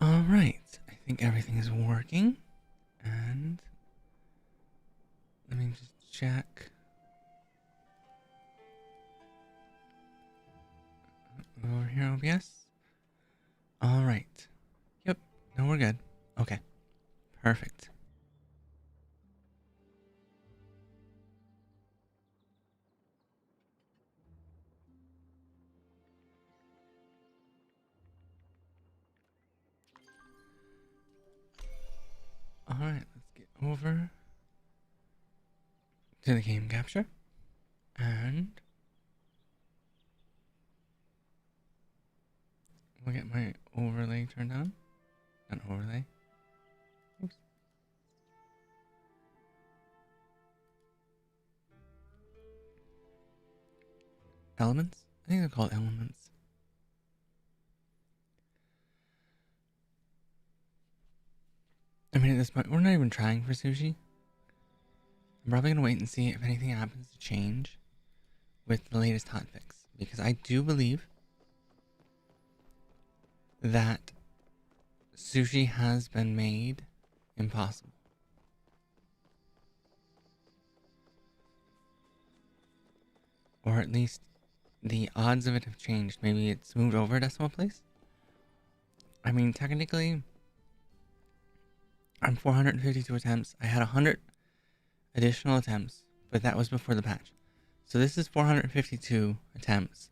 All right, I think everything is working, and let me just check. Over here, OBS. All right. Yep. No, we're good. Okay. Perfect. All right. Let's get over to the game capture, and we'll get my overlay turned on. Not overlay. Oops. Elements? I think they're called elements. I mean, at this point, we're not even trying for sushi. I'm probably gonna wait and see if anything happens to change with the latest hotfix, because I do believe that sushi has been made impossible. Or at least the odds of it have changed. Maybe it's moved over a decimal place. I mean, technically, I'm 452 attempts. I had 100 additional attempts, but that was before the patch. So this is 452 attempts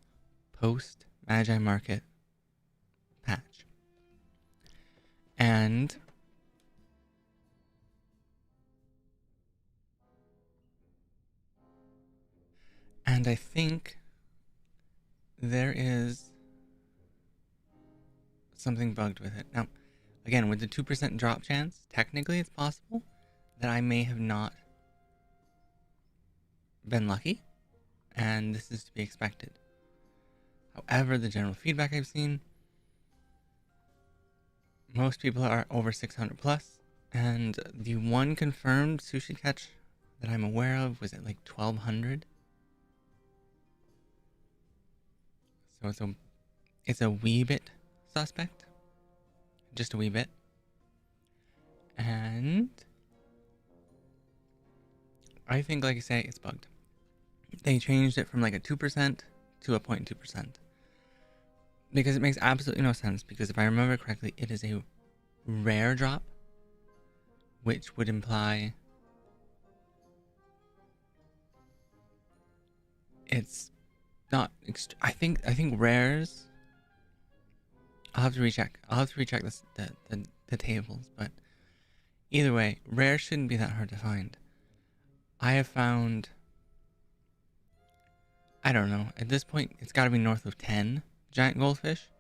post Magi Market patch. And I think there is something bugged with it. Now, again, with the 2% drop chance, technically it's possible that I may have not been lucky, and this is to be expected. However, the general feedback I've seen, most people are over 600 plus, and the one confirmed sushi catch that I'm aware of was at like 1200. So it's a wee bit suspect, just a wee bit. And I think, like I say, it's bugged. They changed it from like a 2% to a 0.2%. Because it makes absolutely no sense. Because if I remember correctly, it is a rare drop, which would imply it's not. I think rares. I'll have to recheck. The tables, but either way, rare shouldn't be that hard to find. I have found, I don't know, at this point, it's got to be north of 10 giant goldfish,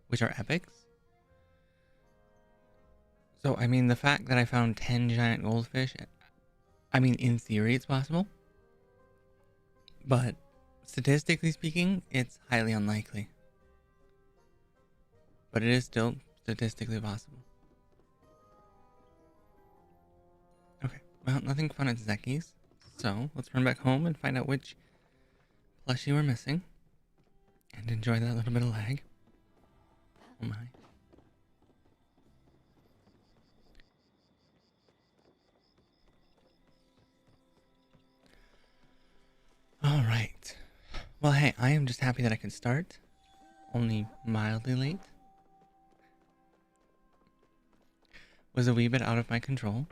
which are epics. So, I mean, the fact that I found 10 giant goldfish, I mean, in theory, it's possible. But statistically speaking, it's highly unlikely. But it is still statistically possible. Okay, well, nothing fun at Zeki's. So, let's run back home and find out which plushie we're missing. And enjoy that little bit of lag. Oh my. Alright. Well, hey, I am just happy that I can start. Only mildly late. Was a wee bit out of my control.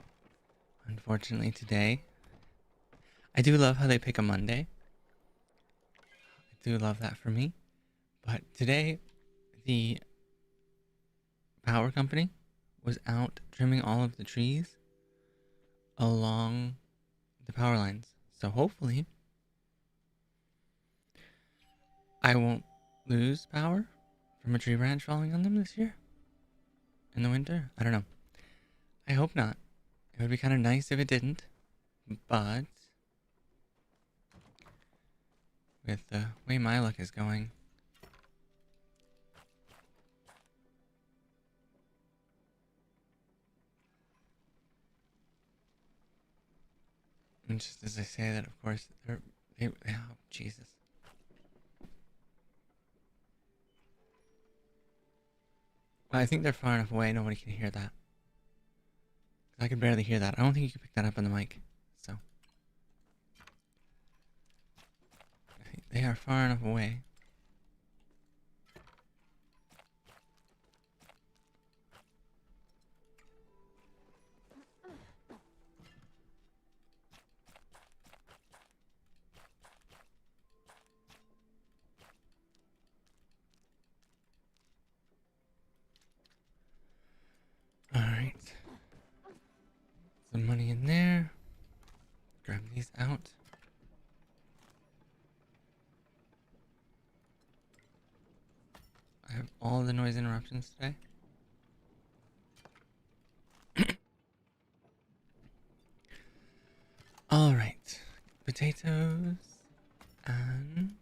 Unfortunately, today. I do love how they pick a Monday. I do love that for me. But today, the power company was out trimming all of the trees along the power lines. So hopefully, I won't lose power from a tree branch falling on them this year. In the winter? I don't know. I hope not. It would be kind of nice if it didn't. But with the way my luck is going, and just as I say that, of course, oh, Jesus. I think they're far enough away, nobody can hear that. I could barely hear that. I don't think you can pick that up on the mic. So. I think they are far enough away. Alright. Some money in there. Grab these out. I have all the noise interruptions today. Alright. Potatoes. And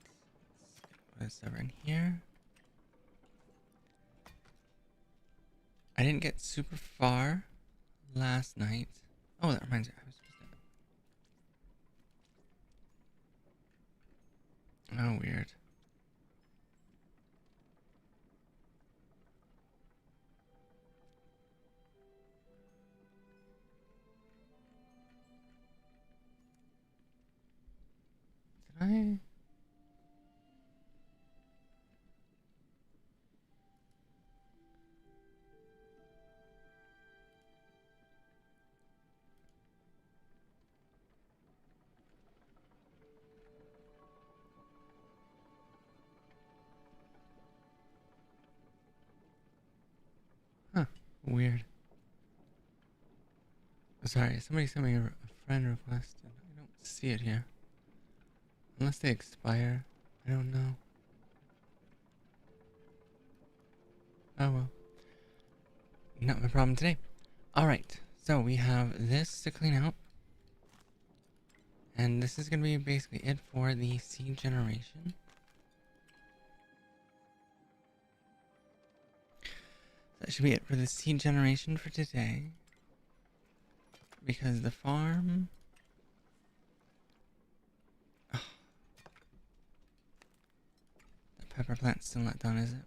what is over in here? I didn't get super far last night. Oh, that reminds me. I was supposed to. Oh, weird. Did I? Huh. Weird. Sorry, somebody sent me a friend request and I don't see it here. Unless they expire. I don't know. Oh well. Not my problem today. Alright, so we have this to clean out. And this is going to be basically it for the seed generation. That should be it for the seed generation for today. Because the farm... Oh, the pepper plant's still not done, is it?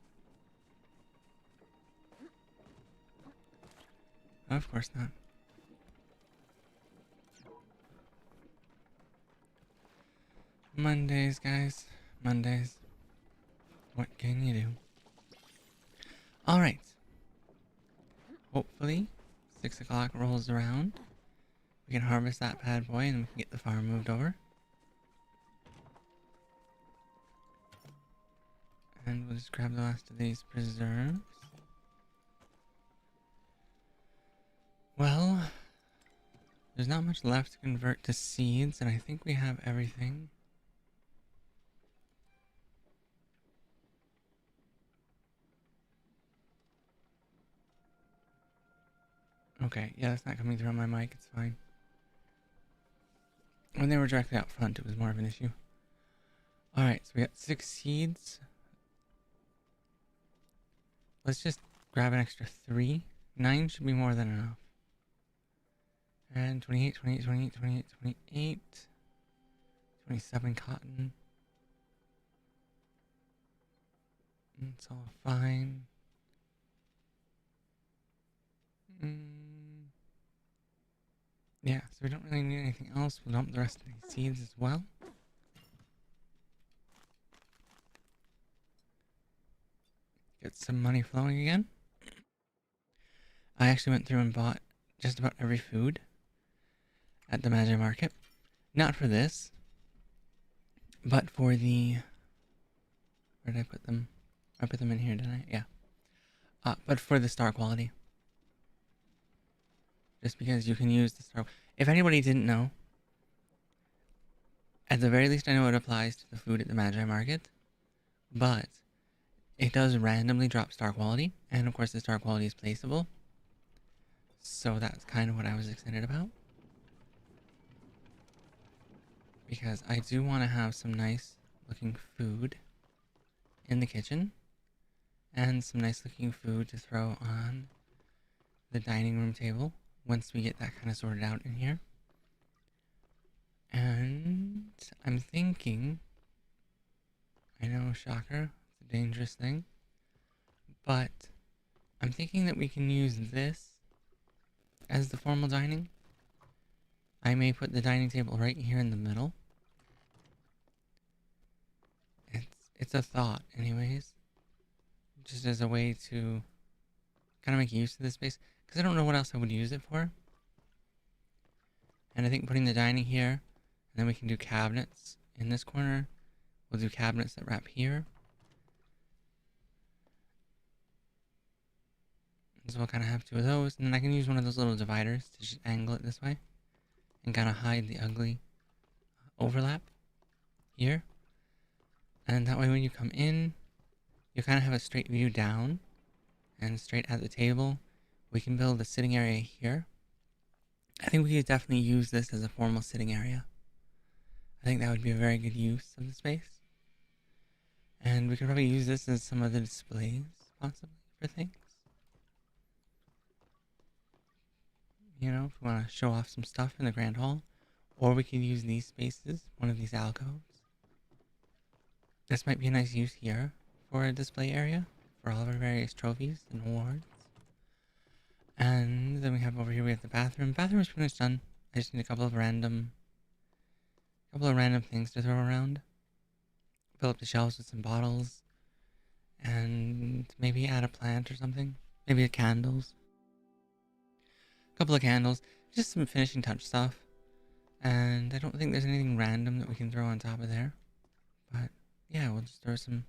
Oh, of course not. Mondays, guys. Mondays. What can you do? Alright. Hopefully, 6 o'clock rolls around. We can harvest that bad boy and we can get the farm moved over. And we'll just grab the last of these preserves. Well, there's not much left to convert to seeds, and I think we have everything. Okay, yeah, that's not coming through on my mic, it's fine. When they were directly out front, it was more of an issue. Alright, so we got 6 seeds. Let's just grab an extra 3. 9 should be more than enough. And 28, 28, 28, 28, 28. 27 cotton. It's all fine. Yeah, so we don't really need anything else. We'll dump the rest of these seeds as well. Get some money flowing again. I actually went through and bought just about every food at the Magic Market. Not for this, but for the... Where did I put them? I put them in here, didn't I? Yeah. But for the star quality. Just because you can use the star... If anybody didn't know, at the very least I know it applies to the food at the Magi Market, but it does randomly drop star quality, and of course the star quality is placeable. So that's kind of what I was excited about. Because I do want to have some nice looking food in the kitchen, and some nice looking food to throw on the dining room table once we get that kind of sorted out in here. And I'm thinking, I know, shocker, it's a dangerous thing, but I'm thinking that we can use this as the formal dining. I may put the dining table right here in the middle. It's a thought, anyways. Just as a way to kind of make use of this space. Because I don't know what else I would use it for. And I think putting the dining here, and then we can do cabinets in this corner. We'll do cabinets that wrap here. So we'll kind of have two of those. And then I can use one of those little dividers to just angle it this way. And kind of hide the ugly overlap here. And that way when you come in, you kind of have a straight view down and straight at the table. We can build a sitting area here. I think we could definitely use this as a formal sitting area. I think that would be a very good use of the space. And we could probably use this as some of the displays, possibly, for things. You know, if we want to show off some stuff in the grand hall. Or we could use these spaces, one of these alcoves. This might be a nice use here for a display area for all of our various trophies and awards. And then we have over here, we have the bathroom. Bathroom is pretty much done. I just need a couple of random things to throw around. Fill up the shelves with some bottles. And maybe add a plant or something. Maybe candles. A couple of candles. Just some finishing touch stuff. And I don't think there's anything random that we can throw on top of there. But yeah, we'll just throw some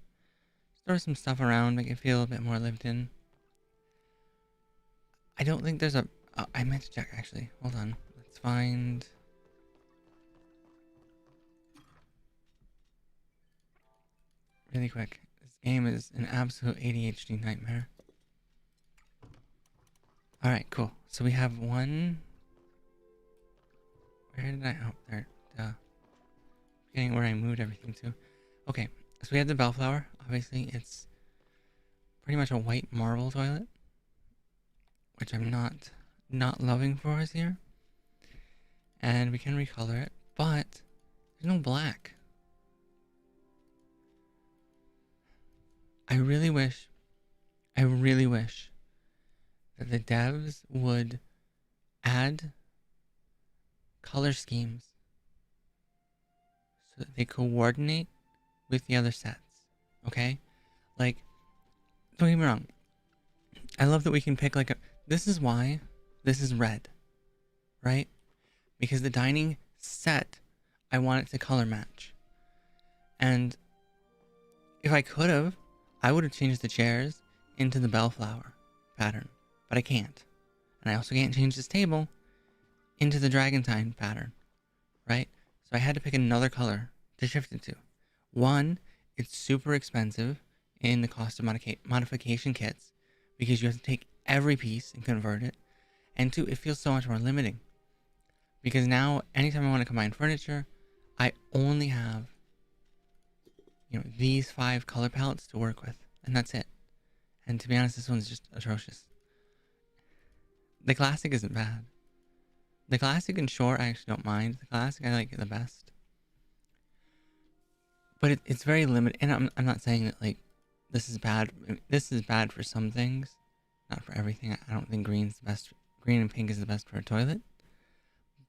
stuff around, make it feel a bit more lived in. I don't think there's a... Oh, I meant to check, actually. Hold on. Let's find... Really quick. This game is an absolute ADHD nightmare. Alright, cool. So we have one... Where did I... Oh, there. Duh. Forgetting where I moved everything to. Okay, so we have the bellflower. Obviously, it's pretty much a white marble toilet, which I'm not loving for us here. And we can recolor it, but there's no black. I really wish that the devs would add color schemes so that they coordinate with the other sets, okay? Like, don't get me wrong. I love that we can pick like a... This is why this is red, right? Because the dining set, I want it to color match. And if I could have, I would have changed the chairs into the bellflower pattern, but I can't. And I also can't change this table into the Dragantine pattern, right? So I had to pick another color to shift it to. One, it's super expensive in the cost of modification kits because you have to take every piece and convert it. And two, it feels so much more limiting because now anytime I want to combine furniture, I only have, these 5 color palettes to work with, and that's it. And to be honest, this one's just atrocious. The classic isn't bad. The classic and short I actually don't mind. The classic I like it the best. But it's very limited, and I'm not saying that like this is bad. I mean, this is bad for some things, not for everything. I don't think green's the best. Green and pink is the best for a toilet,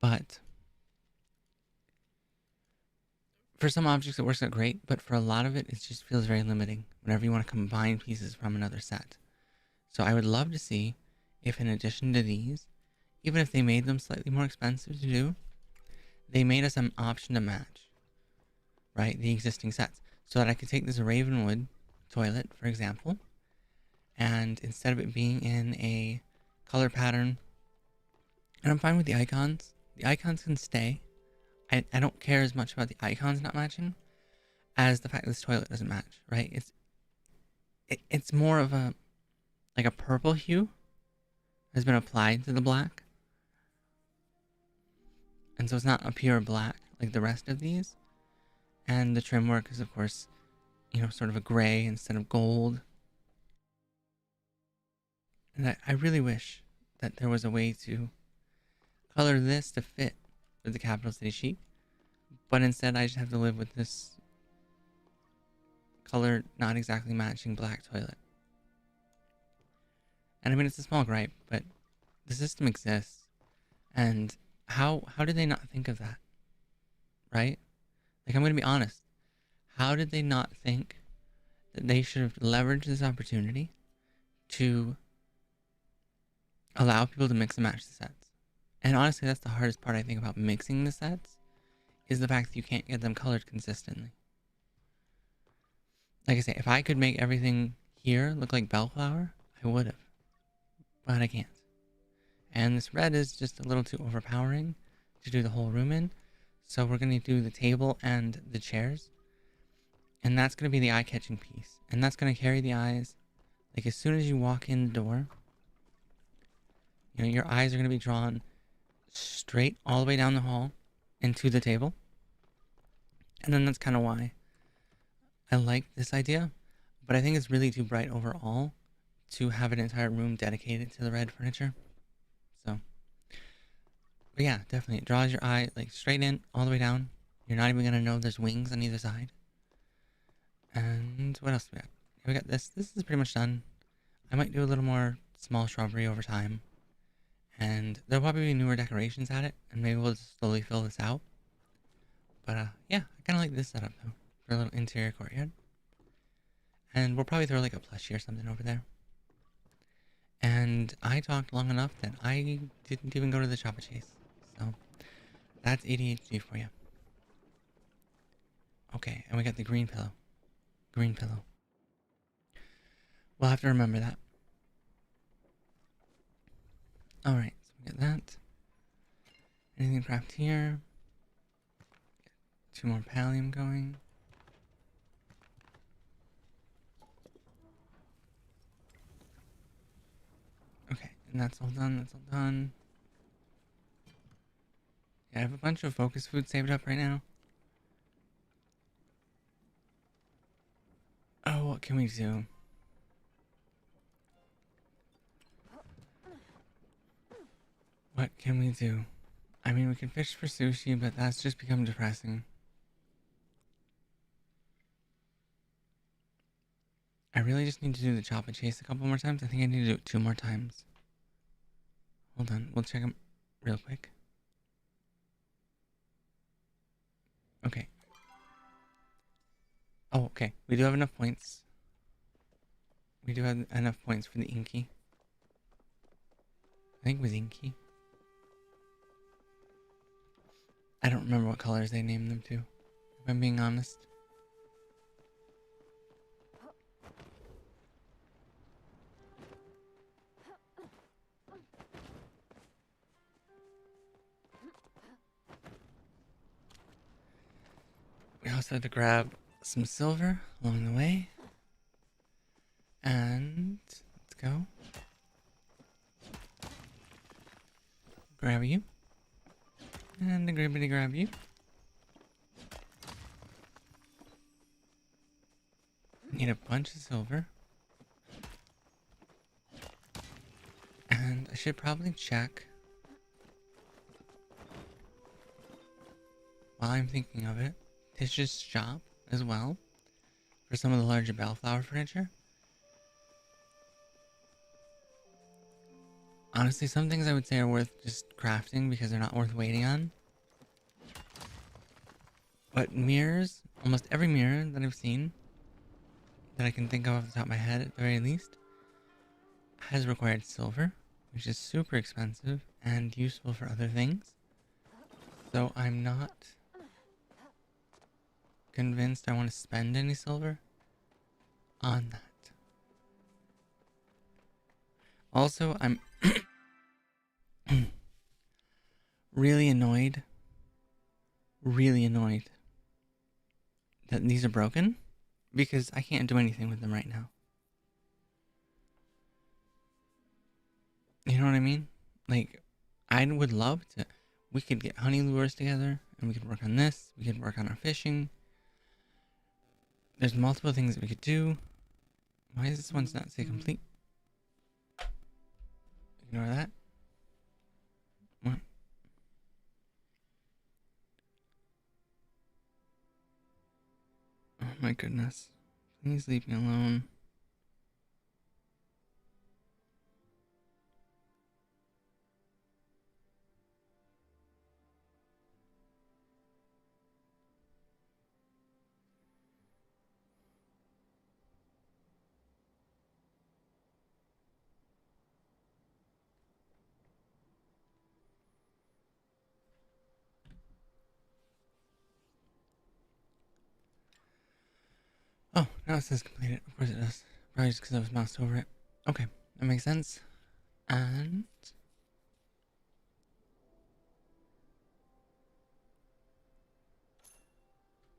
but for some objects it works out great. But for a lot of it, it just feels very limiting whenever you want to combine pieces from another set. So I would love to see if, in addition to these, even if they made them slightly more expensive to do, they made us an option to match, right, the existing sets. So that I could take this Ravenwood toilet, for example, and instead of it being in a color pattern, and I'm fine with the icons can stay. I don't care as much about the icons not matching as the fact that this toilet doesn't match, right? It's more of a, like a purple hue has been applied to the black. And so it's not a pure black like the rest of these. And the trim work is, of course, sort of a gray instead of gold. And I really wish that there was a way to color this to fit with the Capital City chic. But instead, I just have to live with this color not exactly matching black toilet. And I mean, it's a small gripe, but the system exists. And how did they not think of that? Right? Like, I'm going to be honest. How did they not think that they should have leveraged this opportunity to allow people to mix and match the sets? And honestly, that's the hardest part, I think, about mixing the sets, is the fact that you can't get them colored consistently. Like I say, if I could make everything here look like bellflower, I would have. But I can't. And this red is just a little too overpowering to do the whole room in. So we're going to do the table and the chairs. And that's going to be the eye-catching piece. And that's going to carry the eyes. Like, as soon as you walk in the door, you know, your eyes are going to be drawn straight all the way down the hall into the table. And then that's kind of why I like this idea. But I think it's really too bright overall to have an entire room dedicated to the red furniture. So, but yeah, definitely. It draws your eye like straight in, all the way down. You're not even going to know there's wings on either side. And what else do we got? We got this. This is pretty much done. I might do a little more small shrubbery over time. And there'll probably be newer decorations at it. And maybe we'll just slowly fill this out. But yeah, I kind of like this setup though. For a little interior courtyard. And we'll probably throw like a plushie or something over there. And I talked long enough that I didn't even go to the Chapaa chase. So that's ADHD for you. Okay, and we got the green pillow. Green pillow. We'll have to remember that. Alright, so we got that. Anything craft here? 2 more pallium going. Okay, and that's all done, that's all done. Yeah, I have a bunch of focus food saved up right now. Oh, what can we do? What can we do? I mean, we can fish for sushi, but that's just become depressing. I really just need to do the Chapaa chase a couple more times. I think I need to do it 2 more times. Hold on, we'll check them real quick. Okay. Oh, okay. We do have enough points. We do have enough points for the Inky. I think it was Inky. I don't remember what colors they named them to, if I'm being honest. We also had to grab some silver along the way. And let's go. Grab you. And the gribbity grab you. Need a bunch of silver. And I should probably check, while I'm thinking of it, Tish's shop as well for some of the larger bellflower furniture. Honestly, some things I would say are worth just crafting because they're not worth waiting on. But mirrors, almost every mirror that I've seen, that I can think of off the top of my head at the very least, has required silver, which is super expensive and useful for other things. So I'm not convinced I want to spend any silver on that. Also, I'm really annoyed that these are broken because I can't do anything with them right now. You know what I mean? Like, I would love to. We could get honey lures together and we could work on this. We could work on our fishing. There's multiple things that we could do. Why is this one's not say complete? Ignore that. What? Oh my goodness. Please leave me alone. Now it says completed. Of course it does. Probably just because I was moused over it. Okay, that makes sense. And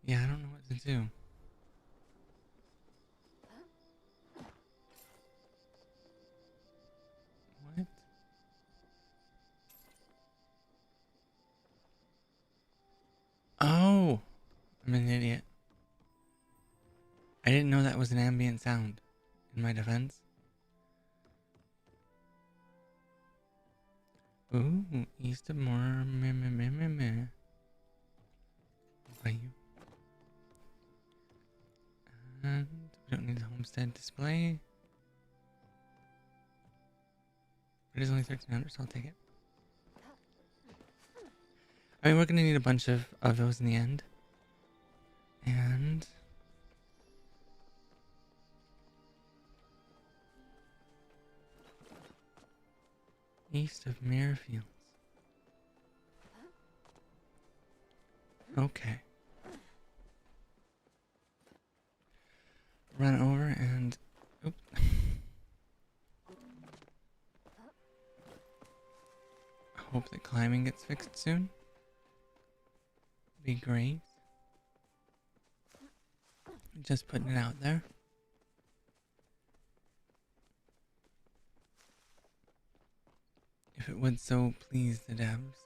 yeah, I don't know what to do. What? Oh, I'm an idiot. I didn't know that was an ambient sound. In my defense. Ooh, east of more. Meh, meh, meh, meh, meh. By you. And we don't need the homestead display. It is only 1300, so I'll take it. I mean, we're gonna need a bunch of those in the end. And east of Mirrorfields. Okay. Run over and oop. Hope that climbing gets fixed soon. Be great. Just putting it out there. If it would so please the devs.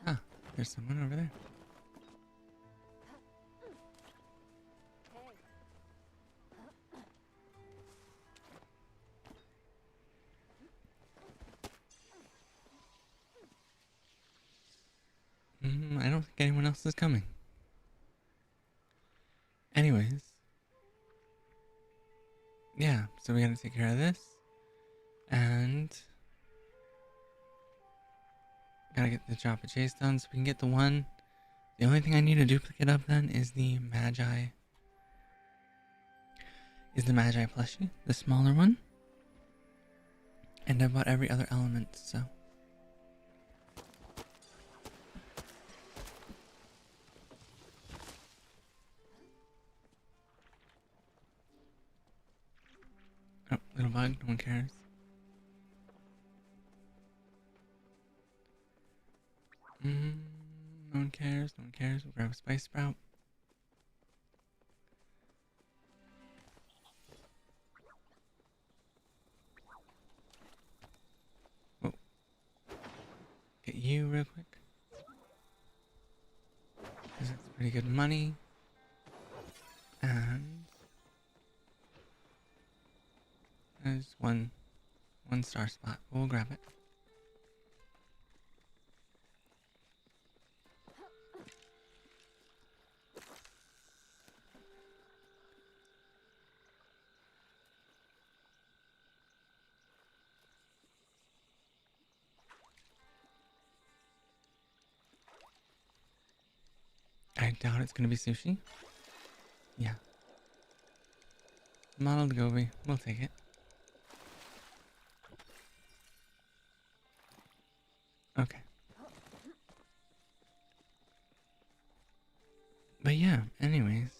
Ah, there's someone over there. I don't think anyone else is coming. Anyways. Yeah, so we gotta take care of this. And gotta get the Chapaa chase done so we can get the one. The only thing I need a duplicate of then is the Magi. Is the Magi plushie, the smaller one. And I bought every other element, so. Oh, little bug, no one cares. No one cares, no one cares. We'll grab a spice sprout. Whoa. Get you real quick. Because that's pretty good money. And there's one star spot. We'll grab it. I doubt it's gonna be sushi. Yeah. Modeled goby. We'll take it. Okay. But yeah, anyways.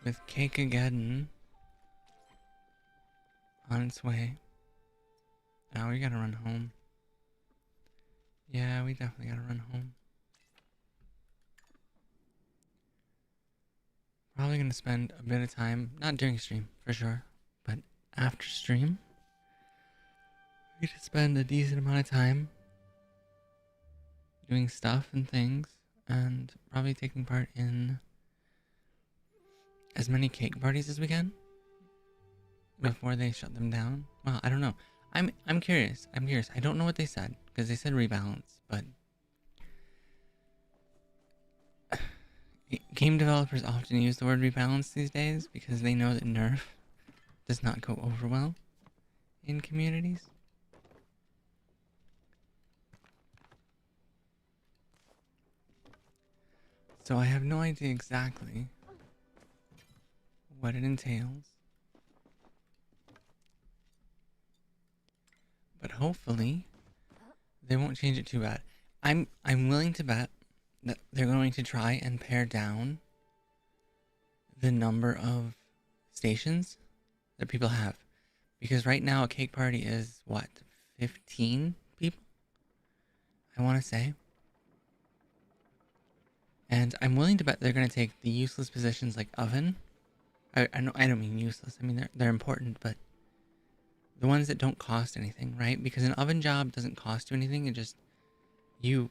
With Cake-a-geddon on its way. Now we gotta run home. Yeah, we definitely gotta run home. Probably gonna spend a bit of time, not during stream for sure, but after stream. We could spend a decent amount of time doing stuff and things, and probably taking part in as many cake parties as we can before they shut them down. Well, I don't know. I'm curious. I'm curious. I don't know what they said because they said rebalance, but game developers often use the word rebalance these days because they know that nerf does not go over well in communities. So I have no idea exactly what it entails. But hopefully they won't change it too bad. I'm willing to bet that they're going to try and pare down the number of stations that people have. Because right now a cake party is what, 15 people? I want to say. And I'm willing to bet they're going to take the useless positions like oven. I don't mean useless. I mean they're important, but the ones that don't cost anything, right? Because an oven job doesn't cost you anything. It just you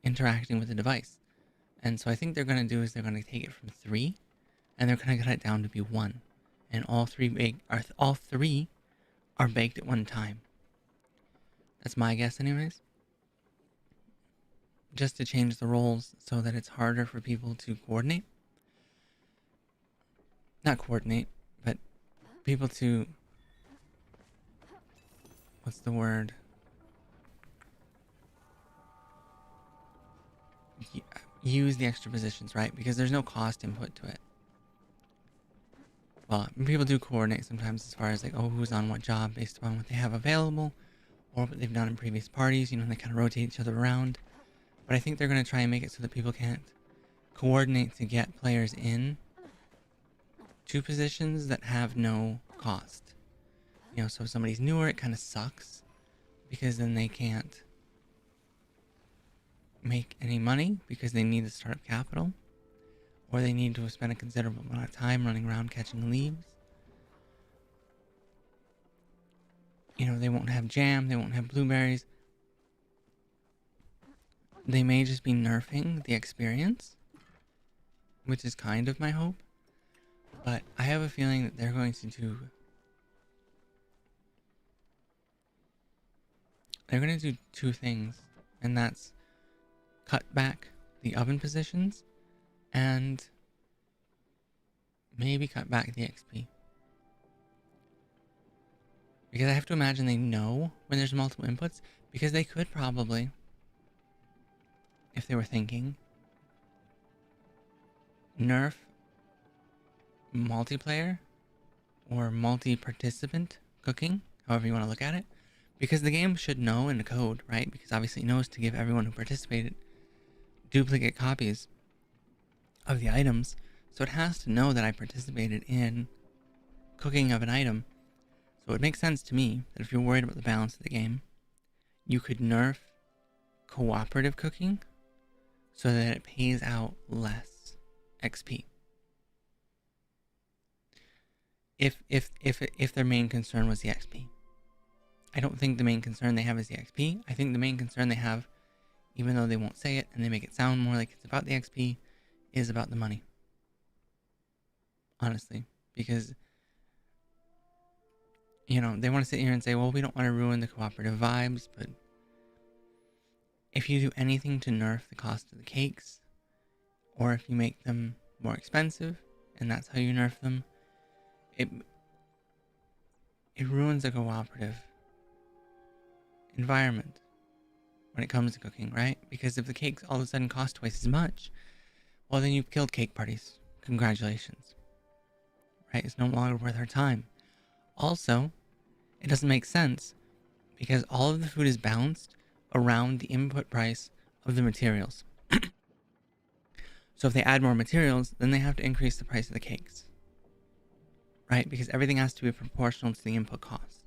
interacting with the device. And so I think they're going to do is they're going to take it from 3 and they're going to cut it down to be 1. And all three are baked at one time. That's my guess anyways. Just to change the roles so that it's harder for people to coordinate. Not coordinate, but people to... What's the word? Use the extra positions, right? Because there's no cost input to it. Well, people do coordinate sometimes as far as like, oh, who's on what job based upon what they have available or what they've done in previous parties. You know, they kind of rotate each other around. But I think they're going to try and make it so that people can't coordinate to get players in to positions that have no cost. You know, so if somebody's newer, it kind of sucks because then they can't make any money because they need to start up capital, or they need to spend a considerable amount of time running around catching leaves. You know, they won't have jam, they won't have blueberries. They may just be nerfing the experience, which is kind of my hope. But I have a feeling that they're going to do... They're going to do 2 things, and that's cut back the oven positions and maybe cut back the XP. Because I have to imagine they know when there's multiple inputs, because they could probably, if they were thinking, nerf multiplayer or multi-participant cooking, however you want to look at it, because the game should know in the code, right? Because obviously it knows to give everyone who participated duplicate copies of the items, so it has to know that I participated in cooking of an item. So it makes sense to me that if you're worried about the balance of the game, you could nerf cooperative cooking so that it pays out less XP. If their main concern was the XP. I don't think the main concern they have is the XP. I think the main concern they have, even though they won't say it and they make it sound more like it's about the XP, is about the money. Honestly. Because, you know, they want to sit here and say, well, we don't want to ruin the cooperative vibes, but if you do anything to nerf the cost of the cakes, or if you make them more expensive, and that's how you nerf them, it ruins the cooperative environment when it comes to cooking, right? Because if the cakes all of a sudden cost twice as much, well, then you've killed cake parties. Congratulations. Right? It's no longer worth our time. Also, it doesn't make sense because all of the food is balanced around the input price of the materials. So if they add more materials, then they have to increase the price of the cakes. Right? Because everything has to be proportional to the input cost.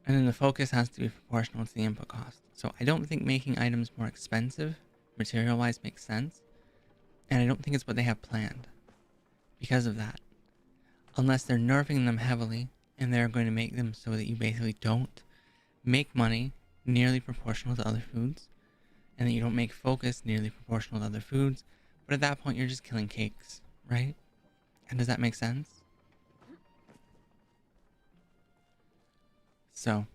And then the focus has to be proportional to the input cost. So I don't think making items more expensive, material-wise, makes sense. And I don't think it's what they have planned. Because of that. Unless they're nerfing them heavily, and they're going to make them so that you basically don't make money nearly proportional to other foods, and that you don't make focus nearly proportional to other foods, but at that point you're just killing cakes, right? And does that make sense? So,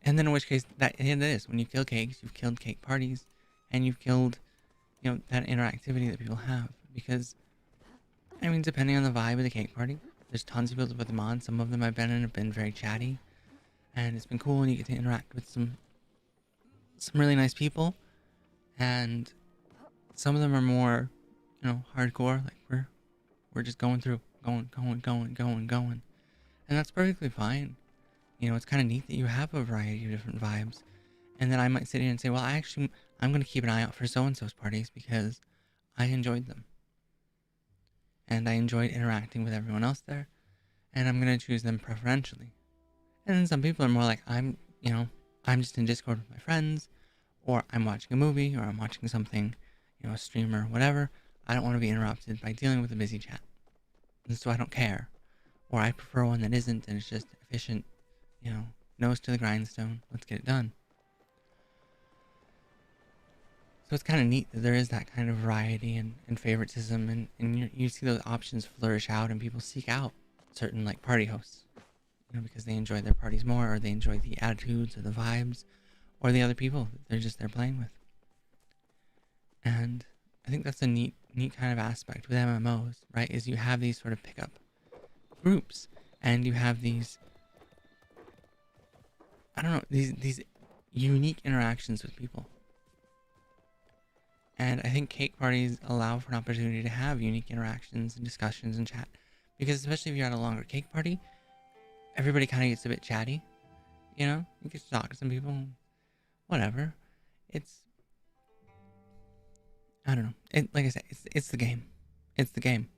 and then in which case, that is, when you kill cakes, you've killed cake parties, and you've killed, you know, that interactivity that people have. Because, I mean, depending on the vibe of the cake party, there's tons of people to put them on. Some of them I've been in have been very chatty, and it's been cool, and you get to interact with some really nice people, and some of them are more, you know, hardcore, like we're we're just going through, going. And that's perfectly fine. You know, it's kind of neat that you have a variety of different vibes. And then I might sit here and say, well, I'm going to keep an eye out for so-and-so's parties because I enjoyed them. And I enjoyed interacting with everyone else there. And I'm going to choose them preferentially. And then some people are more like, I'm just in Discord with my friends, or I'm watching a movie, or I'm watching something, a streamer, whatever. I don't want to be interrupted by dealing with a busy chat. And so I don't care. Or I prefer one that isn't, and it's just efficient, nose to the grindstone. Let's get it done. So it's kind of neat that there is that kind of variety and favoritism, and you see those options flourish out, and people seek out certain like party hosts, because they enjoy their parties more, or they enjoy the attitudes or the vibes, or the other people that they're just there playing with. And I think that's a neat kind of aspect with MMOs, right? Is you have these sort of pickup groups, and you have these, I don't know, these unique interactions with people. And I think cake parties allow for an opportunity to have unique interactions and discussions and chat. Because especially if you're at a longer cake party, everybody kind of gets a bit chatty. You get to talk to some people, whatever. I don't know. Like I said, it's the game. It's the game.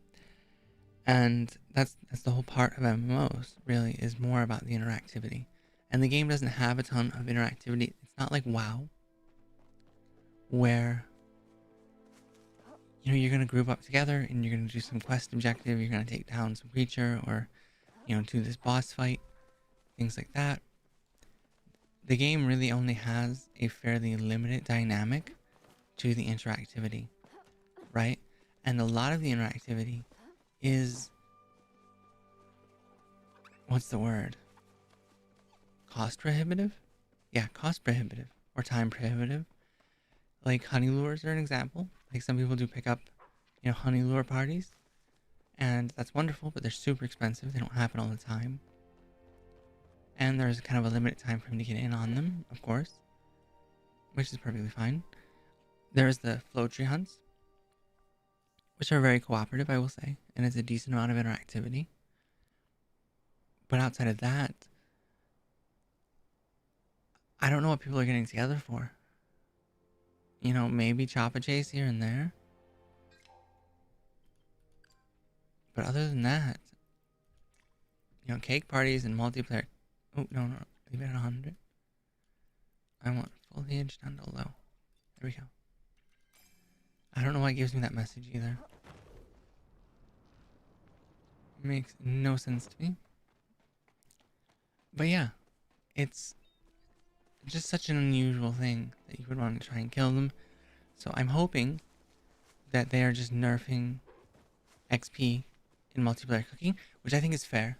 And that's the whole part of MMOs, really, is more about the interactivity. And the game doesn't have a ton of interactivity. It's not like WoW, where you're going to group up together and you're going to do some quest objective. You're going to take down some creature, or, do this boss fight, things like that. The game really only has a fairly limited dynamic to the interactivity, right? And a lot of the interactivity is, what's the word? Cost prohibitive? Yeah, cost prohibitive or time prohibitive. Like honey lures are an example. Like some people do pick up, honey lure parties, and that's wonderful, but they're super expensive. They don't happen all the time. And there's kind of a limited time frame to get in on them, of course, which is perfectly fine. There's the flow tree hunts, which are very cooperative, I will say, and it's a decent amount of interactivity. But outside of that, I don't know what people are getting together for. Maybe Chapaa chase here and there. But other than that, cake parties and multiplayer. Oh, no, leave it at 100. I want foliage down to low. There we go. I don't know why it gives me that message either. It makes no sense to me. But yeah, it's just such an unusual thing that you would want to try and kill them. So I'm hoping that they are just nerfing XP in multiplayer cooking, which I think is fair.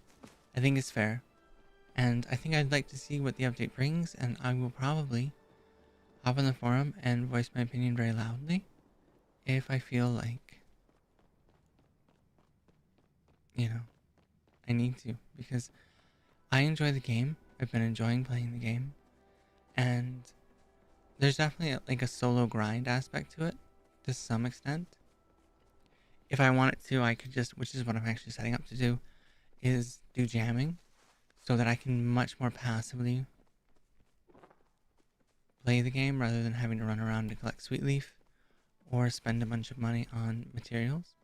And I think I'd like to see what the update brings, and I will probably hop on the forum and voice my opinion very loudly if I feel like, I need to, because I enjoy the game. I've been enjoying playing the game, and there's definitely like a solo grind aspect to it to some extent. If I wanted to, I could just, which is what I'm actually setting up to do, is do jamming, so that I can much more passively play the game rather than having to run around to collect sweet leaf or spend a bunch of money on materials.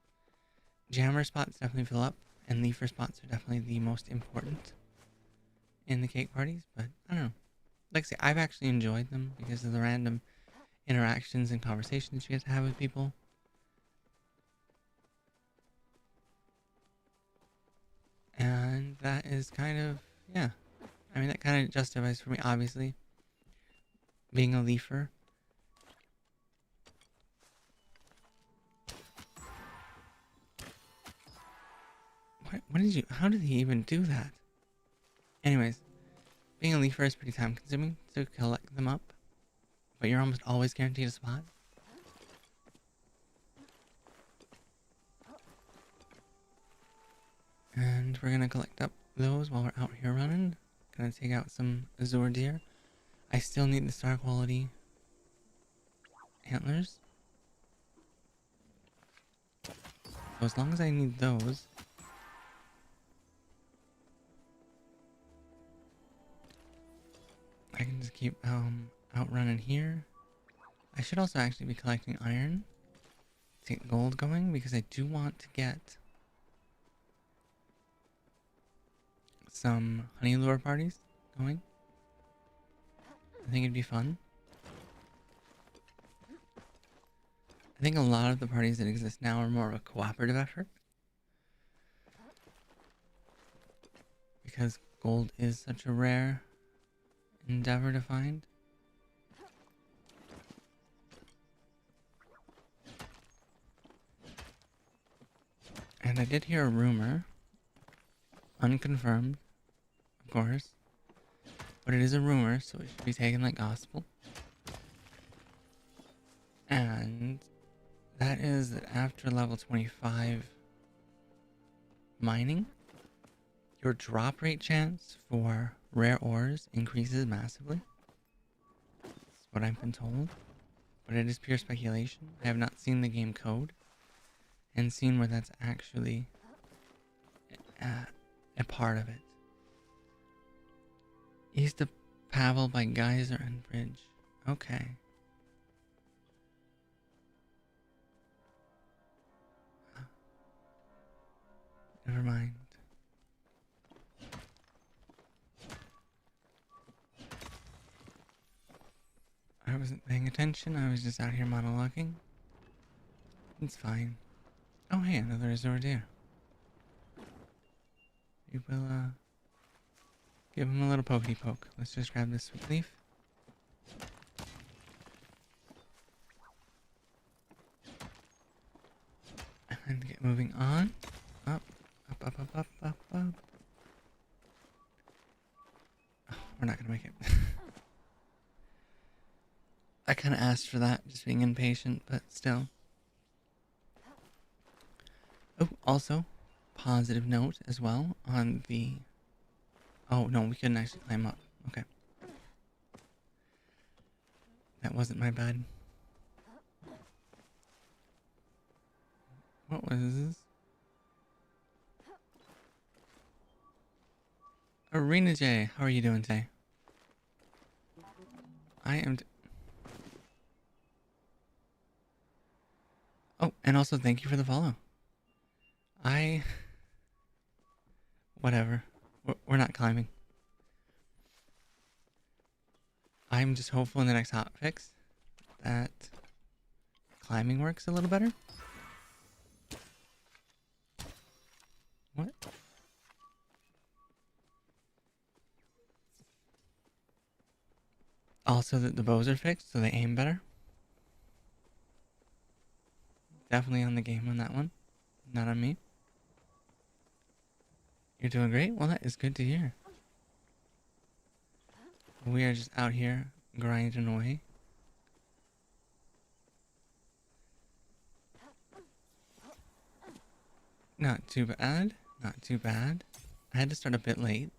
Jammer spots definitely fill up, and leafer spots are definitely the most important in the cake parties, but I don't know. Like I say, I've actually enjoyed them because of the random interactions and conversations you get to have with people. And that is kind of, yeah. I mean, that kind of justifies for me, obviously, being a leafer. What did you, how did he even do that? Anyways, being a leafer is pretty time consuming to collect them up, but you're almost always guaranteed a spot. And we're gonna collect up those while we're out here running. Gonna take out some azure deer. I still need the star quality antlers. So as long as I need those, I can just keep outrunning here. I should also actually be collecting iron to get gold going because I do want to get some honey lure parties going. I think it'd be fun. I think a lot of the parties that exist now are more of a cooperative effort because gold is such a rare endeavor to find. And I did hear a rumor, unconfirmed, of course, but it is a rumor, so it should be taken like gospel. And that is that after level 25 mining, your drop rate chance for rare ores increases massively. That's what I've been told, but it is pure speculation. I have not seen the game code and seen where that's actually a part of it. East of Pavel by Geyser and Bridge. Okay. Never mind. I wasn't paying attention. I was just out here monologuing. It's fine. Oh, hey, another resort here. We will, give him a little pokey poke. Let's just grab this sweet leaf. And get moving on. Up, up, up, up, up, up, up. Oh, we're not gonna make it. I kind of asked for that, just being impatient, but still. Oh, also, positive note as well on the... Oh, no, we couldn't actually climb up. Okay. That wasn't my bad. What was this? Arena J, how are you doing today? I am... Oh, and also thank you for the follow. Whatever. We're not climbing. I'm just hopeful in the next hotfix that climbing works a little better. What? Also that the bows are fixed so they aim better. Definitely on the game on that one. Not on me. You're doing great? Well, that is good to hear. We are just out here grinding away. Not too bad. Not too bad. I had to start a bit late.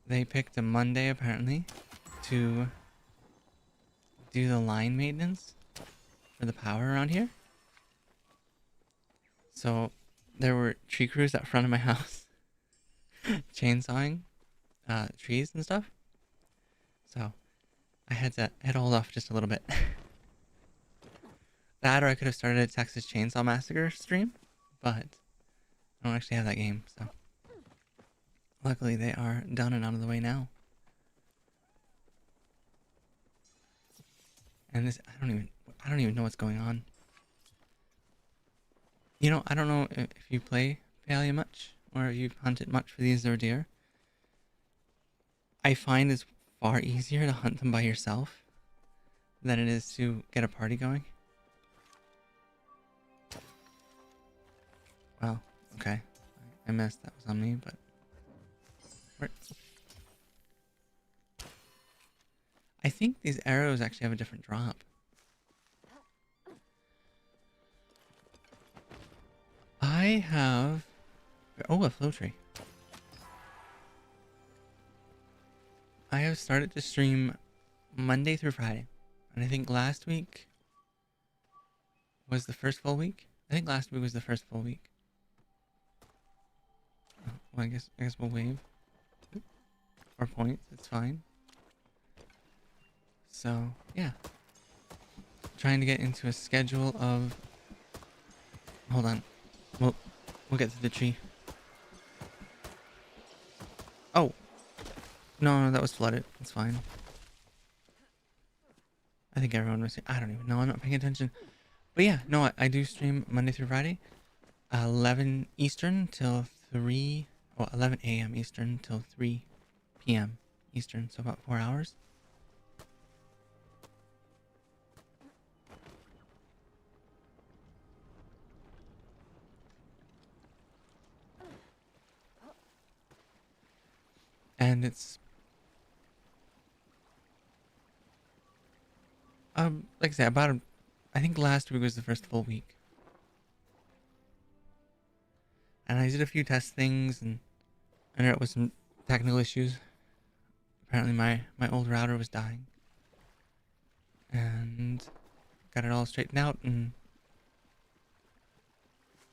They picked a Monday, apparently, to do the line maintenance for the power around here. So there were tree crews out front of my house chainsawing trees and stuff. So I had to hold off just a little bit. That, or I could have started a Texas Chainsaw Massacre stream, but I don't actually have that game, so luckily they are done and out of the way now. And this, I don't even know what's going on. You know, I don't know if you play Palia much, or if you've hunted much for these deer. I find it's far easier to hunt them by yourself than it is to get a party going. Well, okay. I missed. That was on me, but... Where... I think these arrows actually have a different drop. I have... Oh, a flow tree. I have started to stream Monday through Friday. And I think last week was the first full week. I think last week was the first full week. Well, I guess we'll waive 4 points. It's fine. So yeah, trying to get into a schedule of. Hold on, we'll get to the tree. Oh no, that was flooded. It's fine. I think everyone was. I don't even know. I'm not paying attention. But yeah, no, I do stream Monday through Friday, 11 Eastern till 3. Well, 11 a.m. Eastern till 3 p.m. Eastern. So about 4 hours. And it's like I said, I think last week was the first full week. And I did a few test things and ended up with some technical issues. Apparently my old router was dying. And got it all straightened out and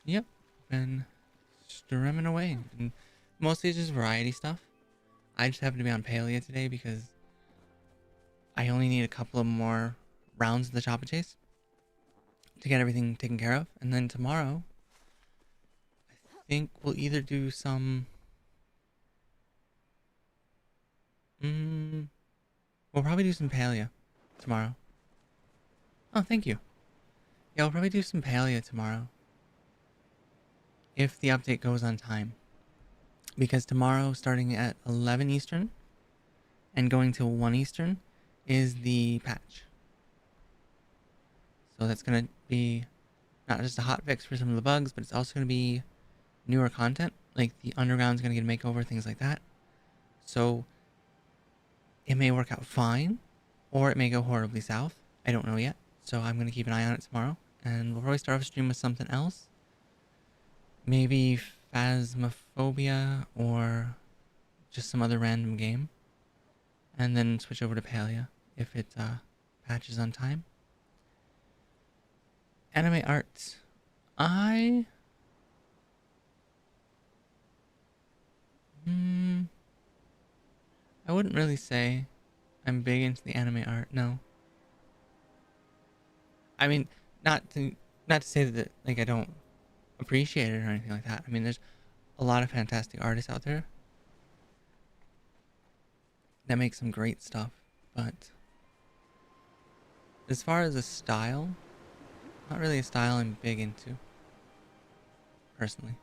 yep, been strumming away. And mostly just variety stuff. I just happened to be on Palia today because I only need a couple of more rounds of the Chapaa chase to get everything taken care of. And then tomorrow, I think we'll either do some... we'll probably do some Palia tomorrow. Oh, thank you. Yeah, we'll probably do some Palia tomorrow. If the update goes on time. Because tomorrow, starting at 11 Eastern and going till 1 Eastern, is the patch. So that's going to be not just a hot fix for some of the bugs, but it's also going to be newer content. Like the underground's going to get a makeover, things like that. So it may work out fine, or it may go horribly south. I don't know yet. So I'm going to keep an eye on it tomorrow. And we'll probably start off a stream with something else. Maybe Phasmophobia or just some other random game. And then switch over to Palia if it patches on time. Anime art. I wouldn't really say I'm big into the anime art, no. I mean, not to say that like I don't appreciate it or anything like that. I mean, there's a lot of fantastic artists out there that make some great stuff, but as far as a style, not really a style I'm big into, personally.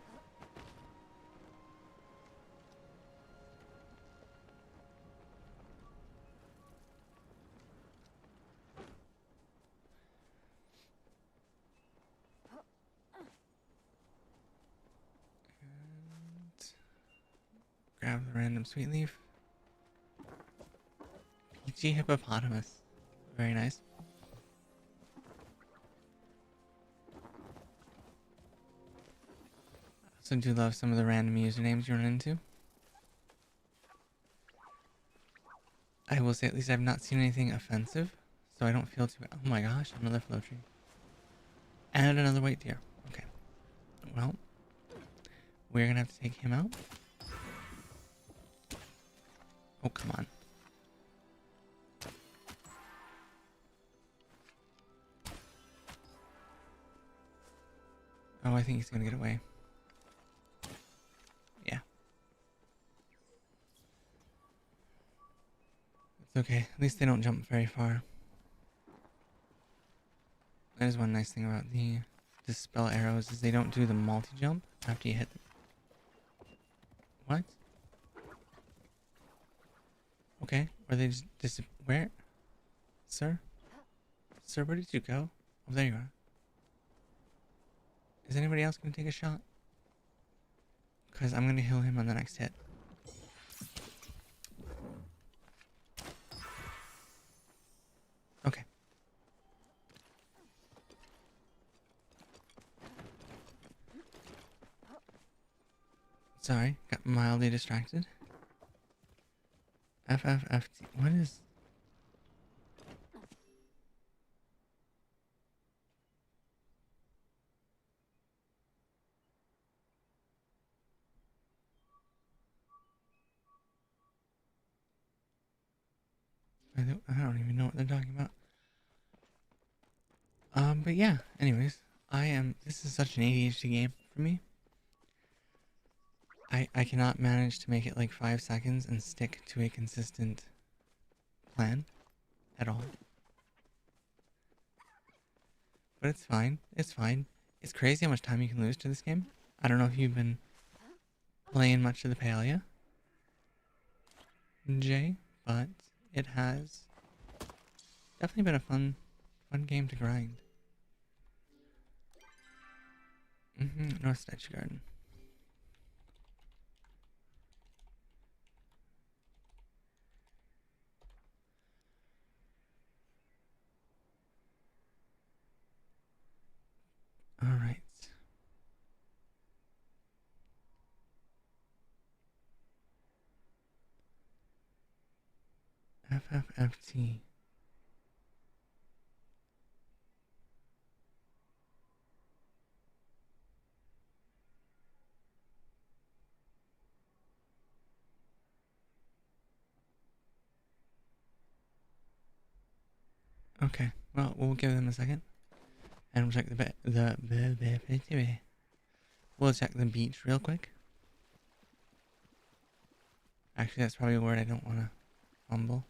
And grab the random sweet leaf. Peachy hippopotamus. Very nice. I also do love some of the random usernames you run into. I will say at least I've not seen anything offensive, so I don't feel too bad. Oh my gosh, another flow tree. And another white deer. Okay. Well, we're gonna have to take him out. Oh, come on. Oh, I think he's gonna get away. Yeah. It's okay. At least they don't jump very far. That is one nice thing about the dispel arrows is they don't do the multi-jump after you hit them. What? Okay. Or they just where? Sir? Sir, where did you go? Oh, there you are. Is anybody else gonna take a shot? Because I'm gonna heal him on the next hit. Okay. Sorry, got mildly distracted. FFFT. What is... I don't even know what they're talking about. But yeah, anyways, this is such an ADHD game for me. I cannot manage to make it like 5 seconds and stick to a consistent plan at all. But it's fine. It's fine. It's crazy how much time you can lose to this game. I don't know if you've been playing much of the Palia, Jay, but it has definitely been a fun game to grind. No statue garden. All right. FFFT. Okay, well, we'll give them a second. And we'll check we'll check the beach real quick. Actually, that's probably a word I don't want to fumble.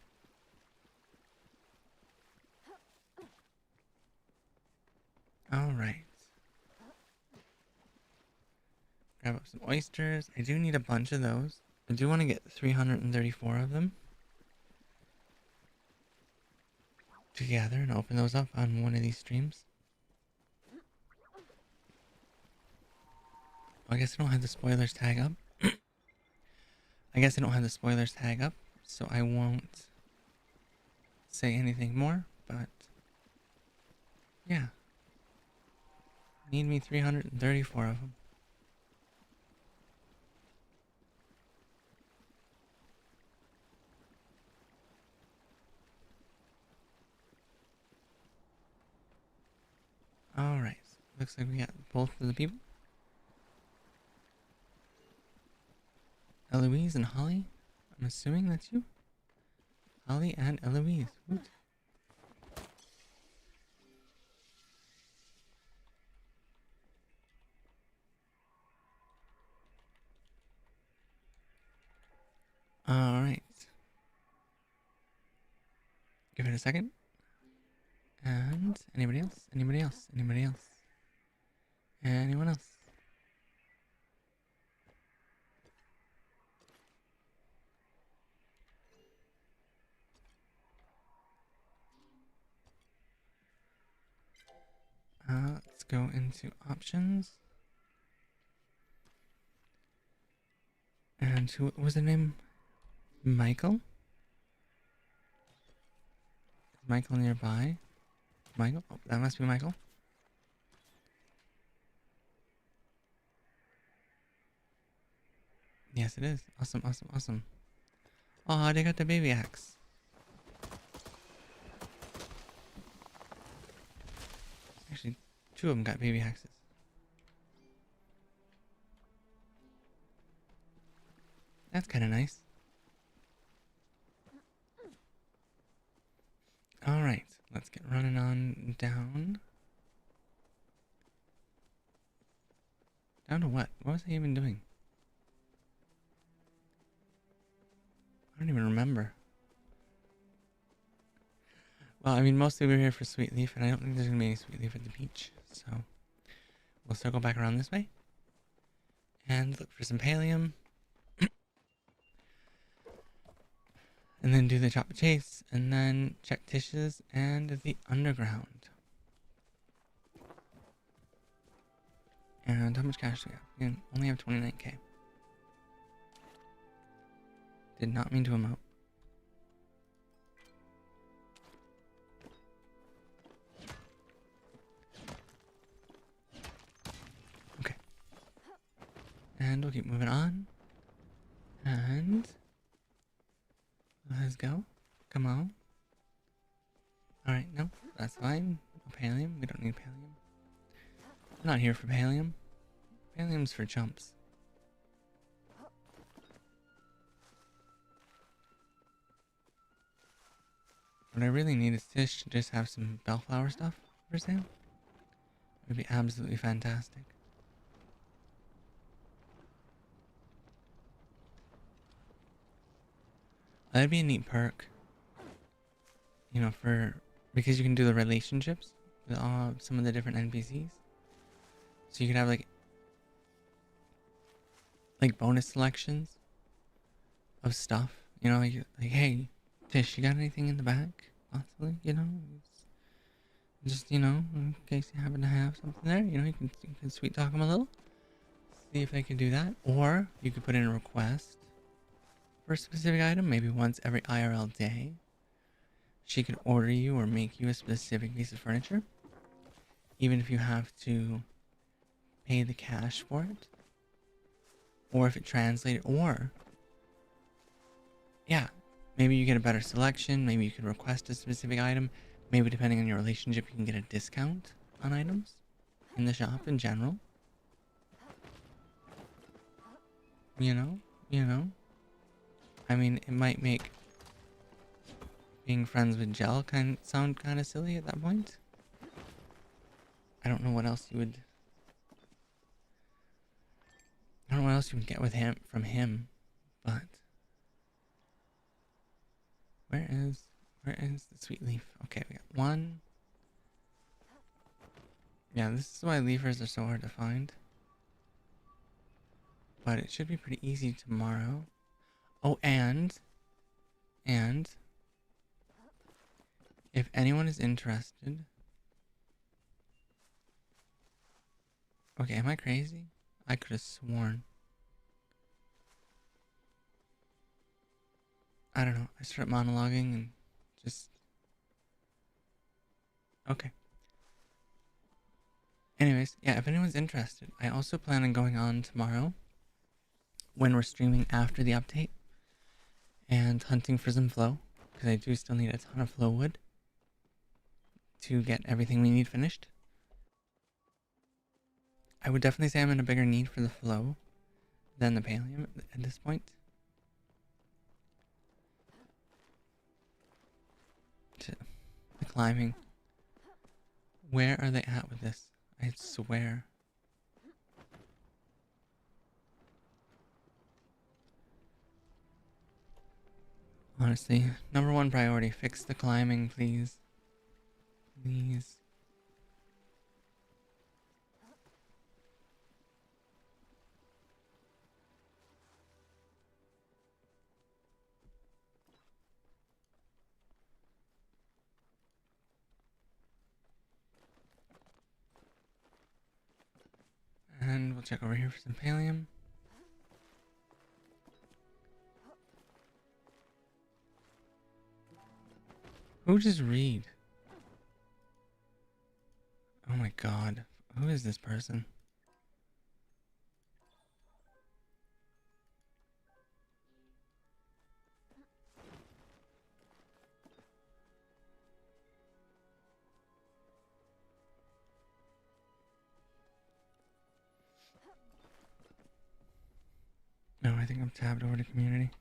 Alright. Grab up some oysters. I do need a bunch of those. I do want to get 334 of them together and open those up on one of these streams. I guess I don't have the spoilers tag up. So I won't say anything more, but yeah. Need me 334 of them. Alright, looks like we got both of the people. Eloise and Holly? I'm assuming that's you? Holly and Eloise. Woot. Alright. Give it a second. And anybody else? Anybody else? Anybody else? Anyone else? Let's go into options. And who was the name? Michael? Is Michael nearby? Michael? Oh, that must be Michael. Yes, it is. Awesome, awesome, awesome. Oh, they got the baby axe. Actually, 2 of them got baby axes. That's kind of nice. Alright, let's get running on down. Down to what? What was I even doing? I don't even remember. Well, I mean, mostly we were here for Sweet Leaf, and I don't think there's going to be any Sweet Leaf at the beach. So, we'll circle back around this way. And look for some pallium. And then do the Chapaa chase, and then check Tishes and the underground. And how much cash do we have? We only have 29k. Did not mean to emote. Okay. And we'll keep moving on. And let's go. Come on. Alright, no, that's fine. No pallium. We don't need pallium. I'm not here for pallium. Pallium's for chumps. What I really need is Tish to just have some bellflower stuff for sale. It would be absolutely fantastic. That'd be a neat perk, you know, because you can do the relationships with some of the different NPCs. So you could have like bonus selections of stuff. You know, like hey, Tish, you got anything in the back? Possibly, you know, just in case you happen to have something there. You know, you can sweet talk them a little. See if they can do that, or you could put in a request for a specific item, maybe once every IRL day. She could order you or make you a specific piece of furniture, even if you have to pay the cash for it, or if it translated, or yeah, maybe you get a better selection, maybe you could request a specific item, maybe depending on your relationship you can get a discount on items in the shop in general. You know, I mean, it might make being friends with Gel sound kind of silly at that point. I don't know what else you would. I don't know what else you would get with him from him, but where is the sweet leaf? Okay, we got one. Yeah, this is why leafers are so hard to find. But it should be pretty easy tomorrow. Oh, and if anyone is interested. Okay, am I crazy? I could have sworn. I don't know. I started monologuing and just. Okay. Anyways, yeah, if anyone's interested, I also plan on going on tomorrow when we're streaming after the update and hunting for some flow, because I do still need a ton of flow wood to get everything we need finished. I would definitely say I'm in a bigger need for the flow than the pallium at this point. The climbing. Where are they at with this? I swear. Honestly, number one priority, fix the climbing, please. Please. And we'll check over here for some pallium. Who just read? Oh my god. Who is this person? No, I think I'm tabbed over to community.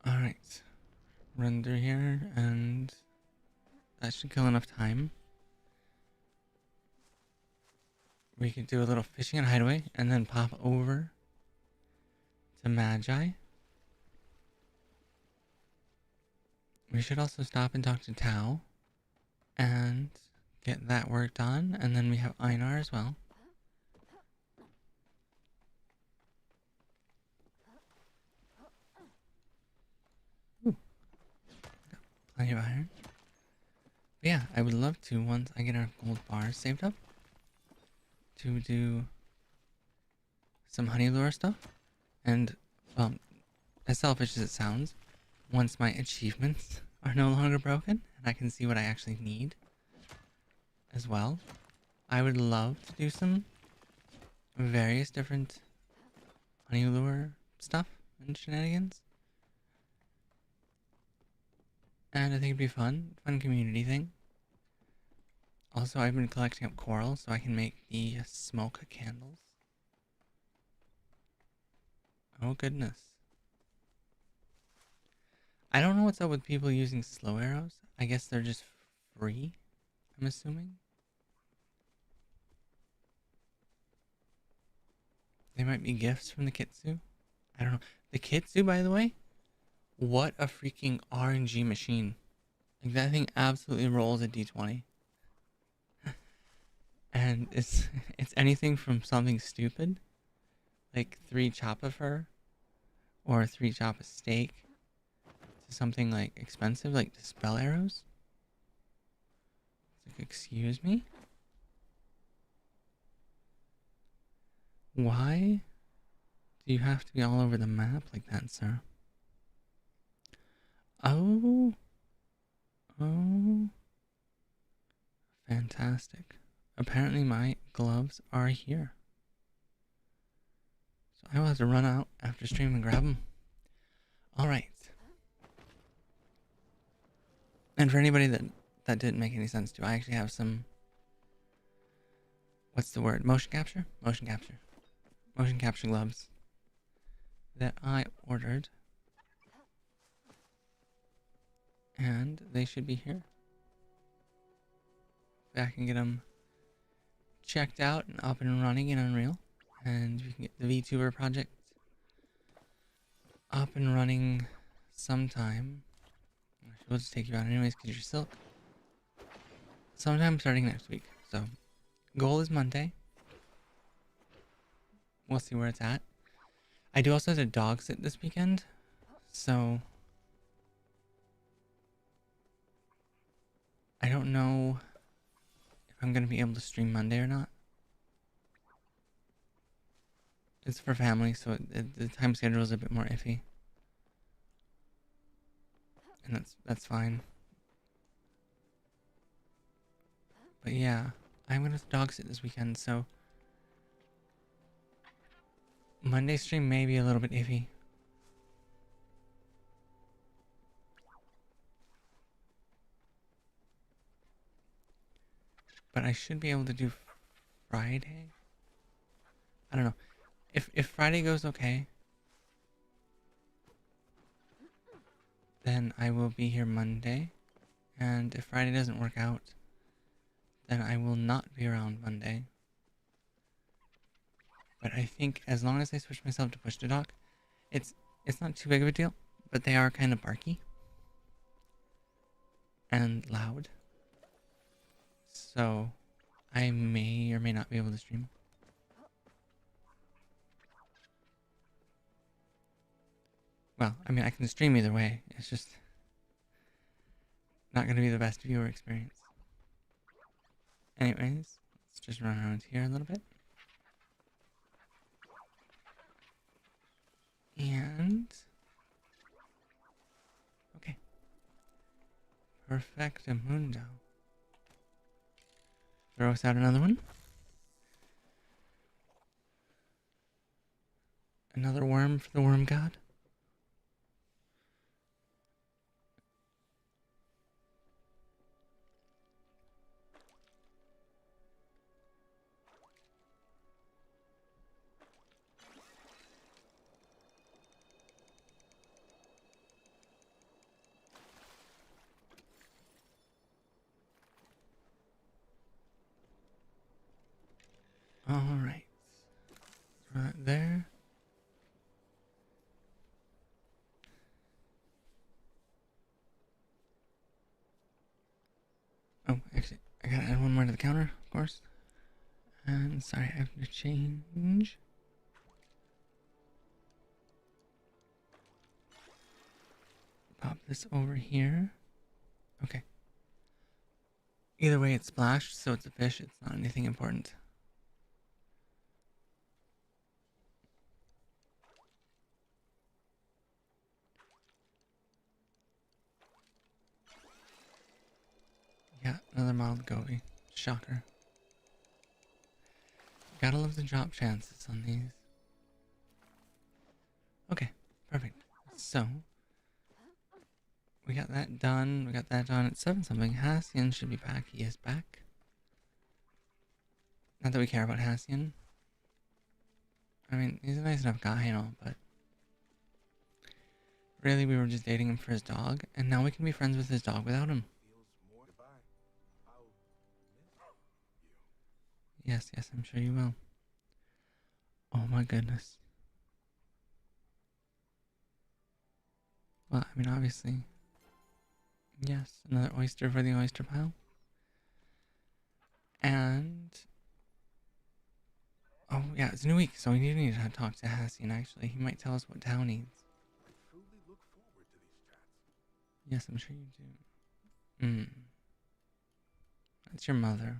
Alright. Run through here and that should kill enough time. We could do a little fishing and hideaway and then pop over to Magi. We should also stop and talk to Tao and get that worked on, and then we have Einar as well. Ooh. Got plenty of iron. But yeah, I would love to, once I get our gold bars saved up, to do some honey lure stuff. And, well, as selfish as it sounds, once my achievements are no longer broken and I can see what I actually need as well, I would love to do some various different honey lure stuff and shenanigans. And I think it'd be fun community thing. Also, I've been collecting up coral so I can make the smoke candles. Oh goodness. I don't know what's up with people using slow arrows. I guess they're just free, I'm assuming. They might be gifts from the Kitsu. I don't know. The Kitsu, by the way, what a freaking RNG machine. Like, that thing absolutely rolls a d20. And it's it's anything from something stupid, like 3 Chapaa fur, or 3 Chapaa steak, to something like expensive, like dispel arrows. It's like, excuse me? Why do you have to be all over the map like that, sir? Oh. Oh. Fantastic. Apparently my gloves are here. So I will have to run out after stream and grab them. Alright. And for anybody that didn't make any sense to, I actually have some... What's the word? Motion capture? Motion capture. Motion capture gloves that I ordered. And they should be here. I can get them checked out and up and running in Unreal. And we can get the VTuber project up and running sometime. We'll just take you out anyways because you're silk. Sometime starting next week. So, goal is Monday. We'll see where it's at. I do also have to dog sit this weekend. So, I don't know if I'm going to be able to stream Monday or not. It's for family, so the time schedule is a bit more iffy. And that's fine. But yeah, I'm going to dog sit this weekend, so Monday stream may be a little bit iffy. But I should be able to do Friday. I don't know. If Friday goes okay, then I will be here Monday. And if Friday doesn't work out, then I will not be around Monday. But I think as long as I switch myself to push to talk, it's not too big of a deal. But they are kind of barky and loud. So I may or may not be able to stream. Well, I mean, I can stream either way. It's just not going to be the best viewer experience. Anyways, let's just run around here a little bit. And... okay. Perfectamundo. Throw us out another one. Another worm for the worm god. Alright. Right there. Oh, actually, I gotta add one more to the counter, of course. And sorry, I have to change. Pop this over here. Okay. Either way, it's splashed, so it's a fish. It's not anything important. Yeah, another mild goby. Shocker. Gotta love the drop chances on these. Okay, Perfect. So, we got that done. We got that done at 7 something. Hassian should be back. He is back. Not that we care about Hassian. I mean, he's a nice enough guy and all, but really we were just dating him for his dog, and now we can be friends with his dog without him. Yes, yes, I'm sure you will. Oh my goodness. Well, I mean, obviously. Yes, another oyster for the oyster pile. And... oh, yeah, it's a new week, so we need to talk to Hassian, actually. He might tell us what Tao needs. Yes, I'm sure you do. That's your mother.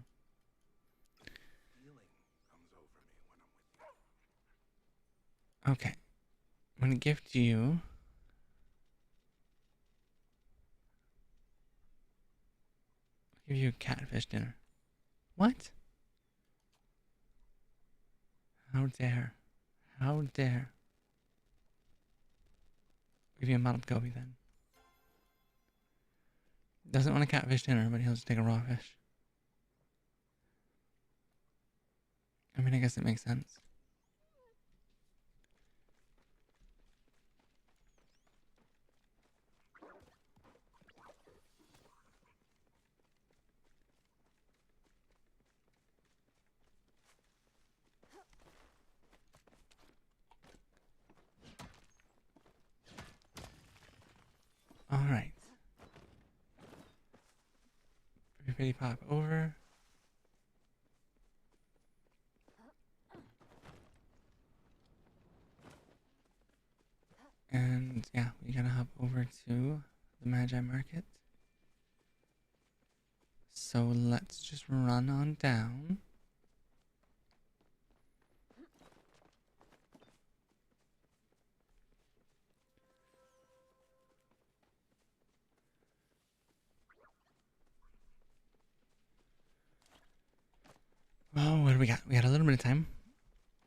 Okay. I'm gonna gift you... give you a catfish dinner. What? How dare. How dare. Give you a mount of goby then. Doesn't want a catfish dinner, but he'll just take a raw fish. I mean, I guess it makes sense. Alright. Pretty pop over. And yeah, we gotta hop over to the Magi Market. So let's just run on down. Oh, what do we got? We got a little bit of time.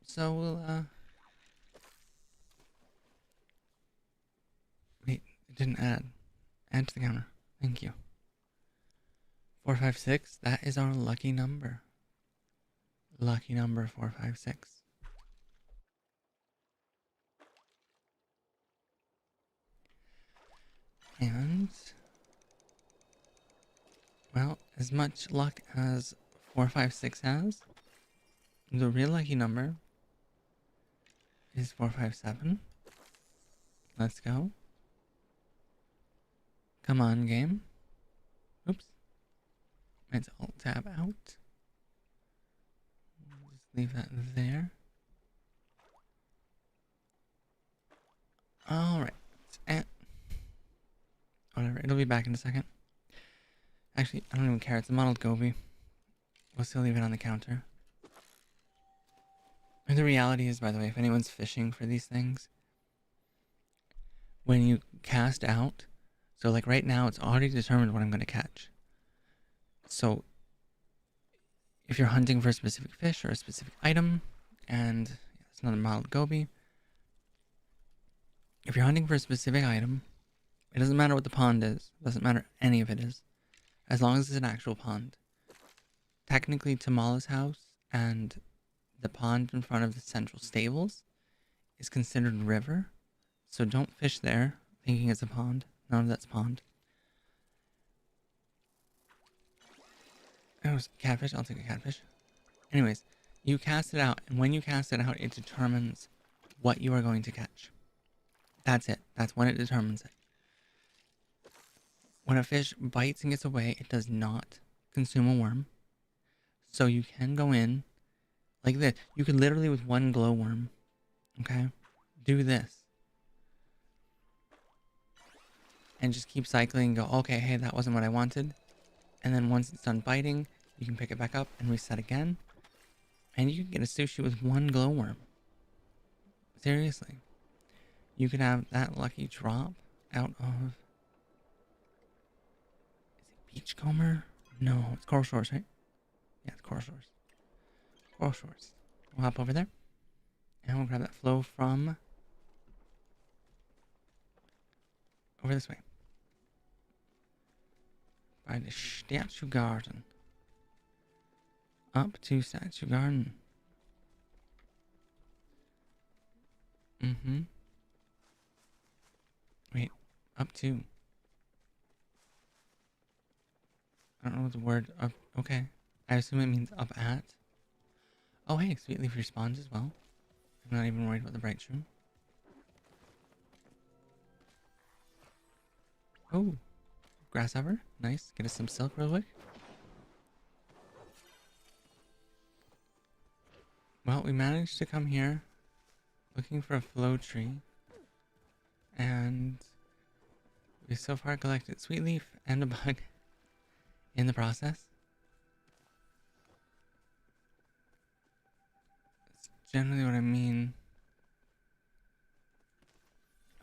So we'll, wait, it didn't add. Add to the counter. Thank you. 456, that is our lucky number. Lucky number 456. And, well, as much luck as 456 has, the real lucky number is 457. Let's go. Come on, game. Oops. Let's alt tab out. Just leave that there. Alright. And whatever, it'll be back in a second. Actually, I don't even care. It's a modeled goby. We'll still leave it on the counter. And the reality is, by the way, if anyone's fishing for these things, when you cast out, so like right now, it's already determined what I'm going to catch. So if you're hunting for a specific fish or a specific item, and it's another modeled goby, if you're hunting for a specific item, it doesn't matter what the pond is. It doesn't matter any of it is. As long as it's an actual pond. Technically, Tamala's house and the pond in front of the central stables is considered river. So don't fish there thinking it's a pond. None of that's pond. Oh, catfish? I'll take a catfish. Anyways, you cast it out, and when you cast it out, it determines what you are going to catch. That's it. That's when it determines it. When a fish bites and gets away, it does not consume a worm. So you can go in like this. You could literally, with one glowworm, okay, do this. And just keep cycling and go, okay, hey, that wasn't what I wanted. And then once it's done biting, you can pick it back up and reset again. And you can get a sushi with one glowworm. Seriously. You could have that lucky drop out of... is it Beachcomber? No, it's Coral Shores, right? Yeah, it's Coral Shores. Coral Shores. We'll hop over there. And we'll grab that flow from Over this way. By the statue garden. Up to statue garden. Mm-hmm. Wait, up to. I don't know what the word up. Okay. I assume it means up at. Oh, hey, Sweetleaf respawns as well. I'm not even worried about the bright shroom. Oh, grasshopper. Nice. Get us some silk real quick. Well, we managed to come here looking for a flow tree. And we so far collected Sweetleaf and a bug in the process. That's generally what I mean.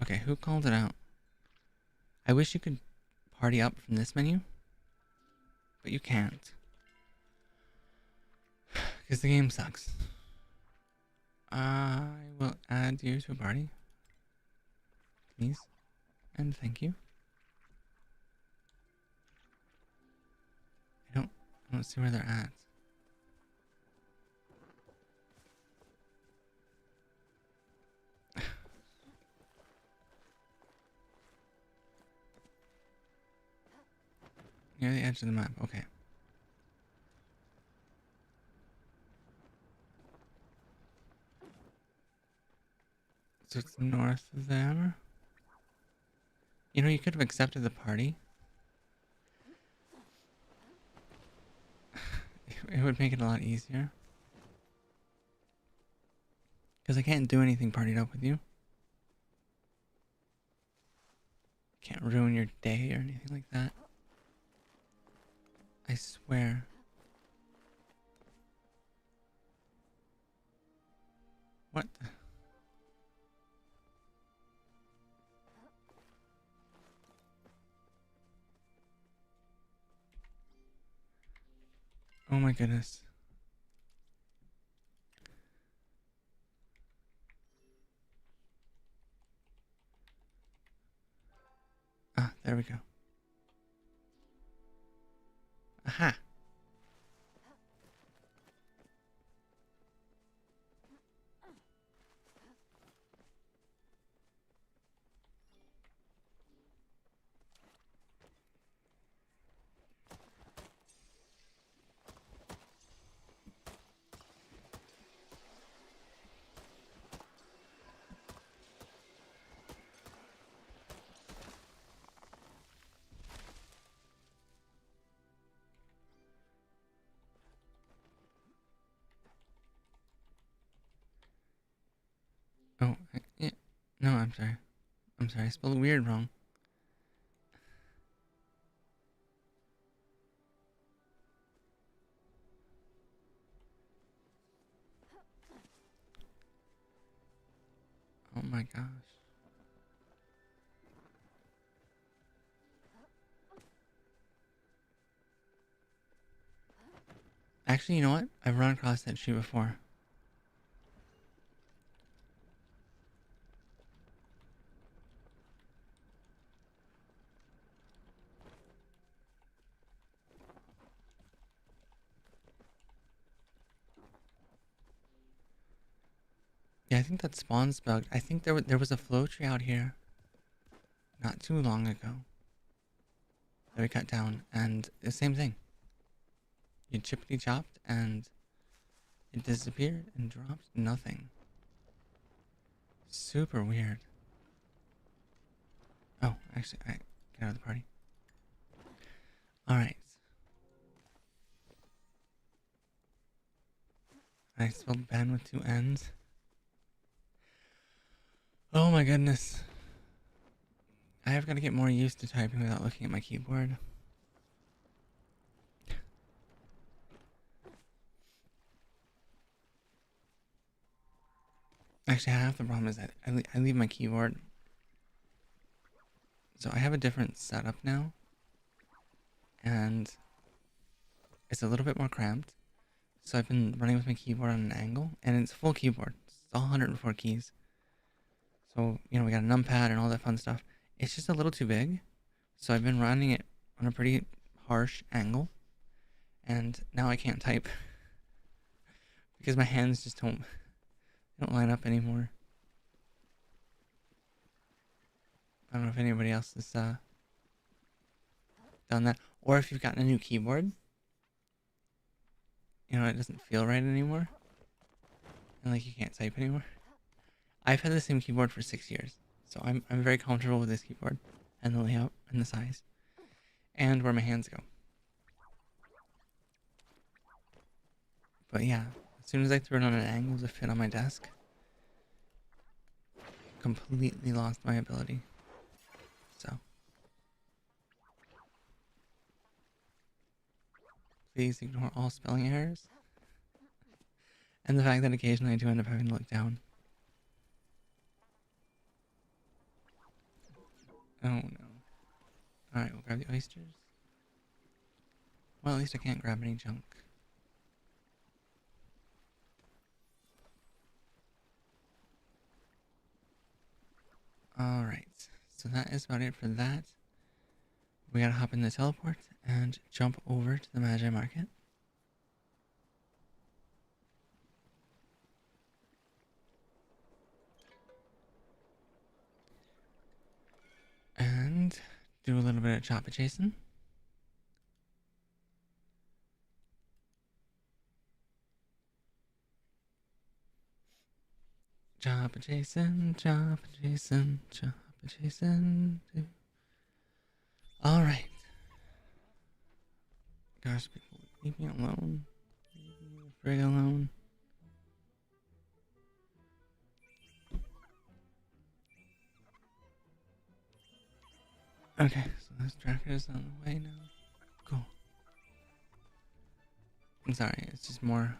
Okay, who called it out? I wish you could party up from this menu, but you can't. Because the game sucks. I will add you to a party. Please. And thank you. I don't see where they're at. Near the edge of the map, okay. So it's north of there. You know, you could have accepted the party. It would make it a lot easier. Because I can't do anything partied up with you. Can't ruin your day or anything like that. I swear. What? Oh my goodness. Ah, there we go. Aha! Oh, yeah. No, I'm sorry. I'm sorry, I spelled weird wrong. Oh my gosh. Actually, you know what? I've run across that tree before. Yeah, I think that spawn's bugged. I think there was a flow tree out here not too long ago that we cut down, and the same thing. You chippity chopped and it disappeared and dropped nothing. Super weird. Oh, actually, I get out of the party. Alright. I spelled Ben with two N's. Oh my goodness. I have got to get more used to typing without looking at my keyboard. Actually, half the problem is that I leave my keyboard. So I have a different setup now. And it's a little bit more cramped. So I've been running with my keyboard on an angle. And it's full keyboard. It's all 104 keys. So, you know, we got a numpad and all that fun stuff. It's just a little too big. So I've been running it on a pretty harsh angle. And now I can't type because my hands just don't line up anymore. I don't know if anybody else has done that. Or if you've gotten a new keyboard. You know, it doesn't feel right anymore. And like you can't type anymore. I've had the same keyboard for 6 years. So I'm very comfortable with this keyboard. And the layout and the size. And where my hands go. But yeah, as soon as I threw it on an angle to fit on my desk, completely lost my ability. So please ignore all spelling errors. And the fact that occasionally I do end up having to look down. Oh no. Alright, we'll grab the oysters. Well, at least I can't grab any junk. Alright, so that is about it for that. We gotta hop in the teleport and jump over to the Magi Market. And do a little bit of Chapaa Chasin. Chapaa Chasin, Chapaa Chasin, Chapaa Chasin. Alright. Gosh, people, leave me alone. Leave me the frig alone. Okay, so this tracker is on the way now. Cool. I'm sorry, it's just more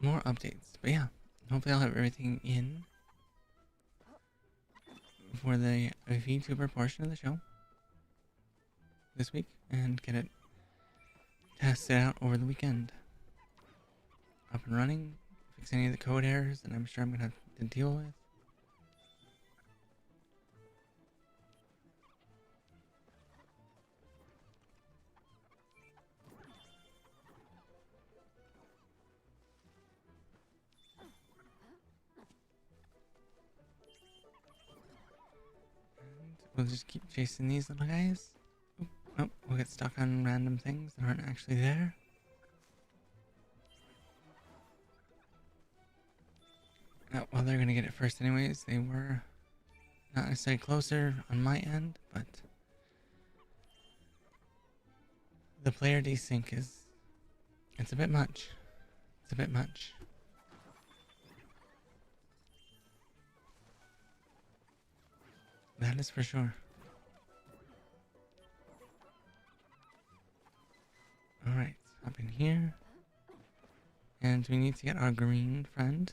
updates. But yeah, hopefully I'll have everything in for the VTuber portion of the show this week and get it tested out over the weekend. Up and running, fix any of the code errors that I'm sure I'm gonna have to deal with. We'll just keep chasing these little guys. Oh, we'll get stuck on random things that aren't actually there. Well, they're gonna get it first anyways. They were not necessarily closer on my end, but the player desync it's a bit much. It's a bit much. That is for sure. Alright, up in here. And we need to get our green friend.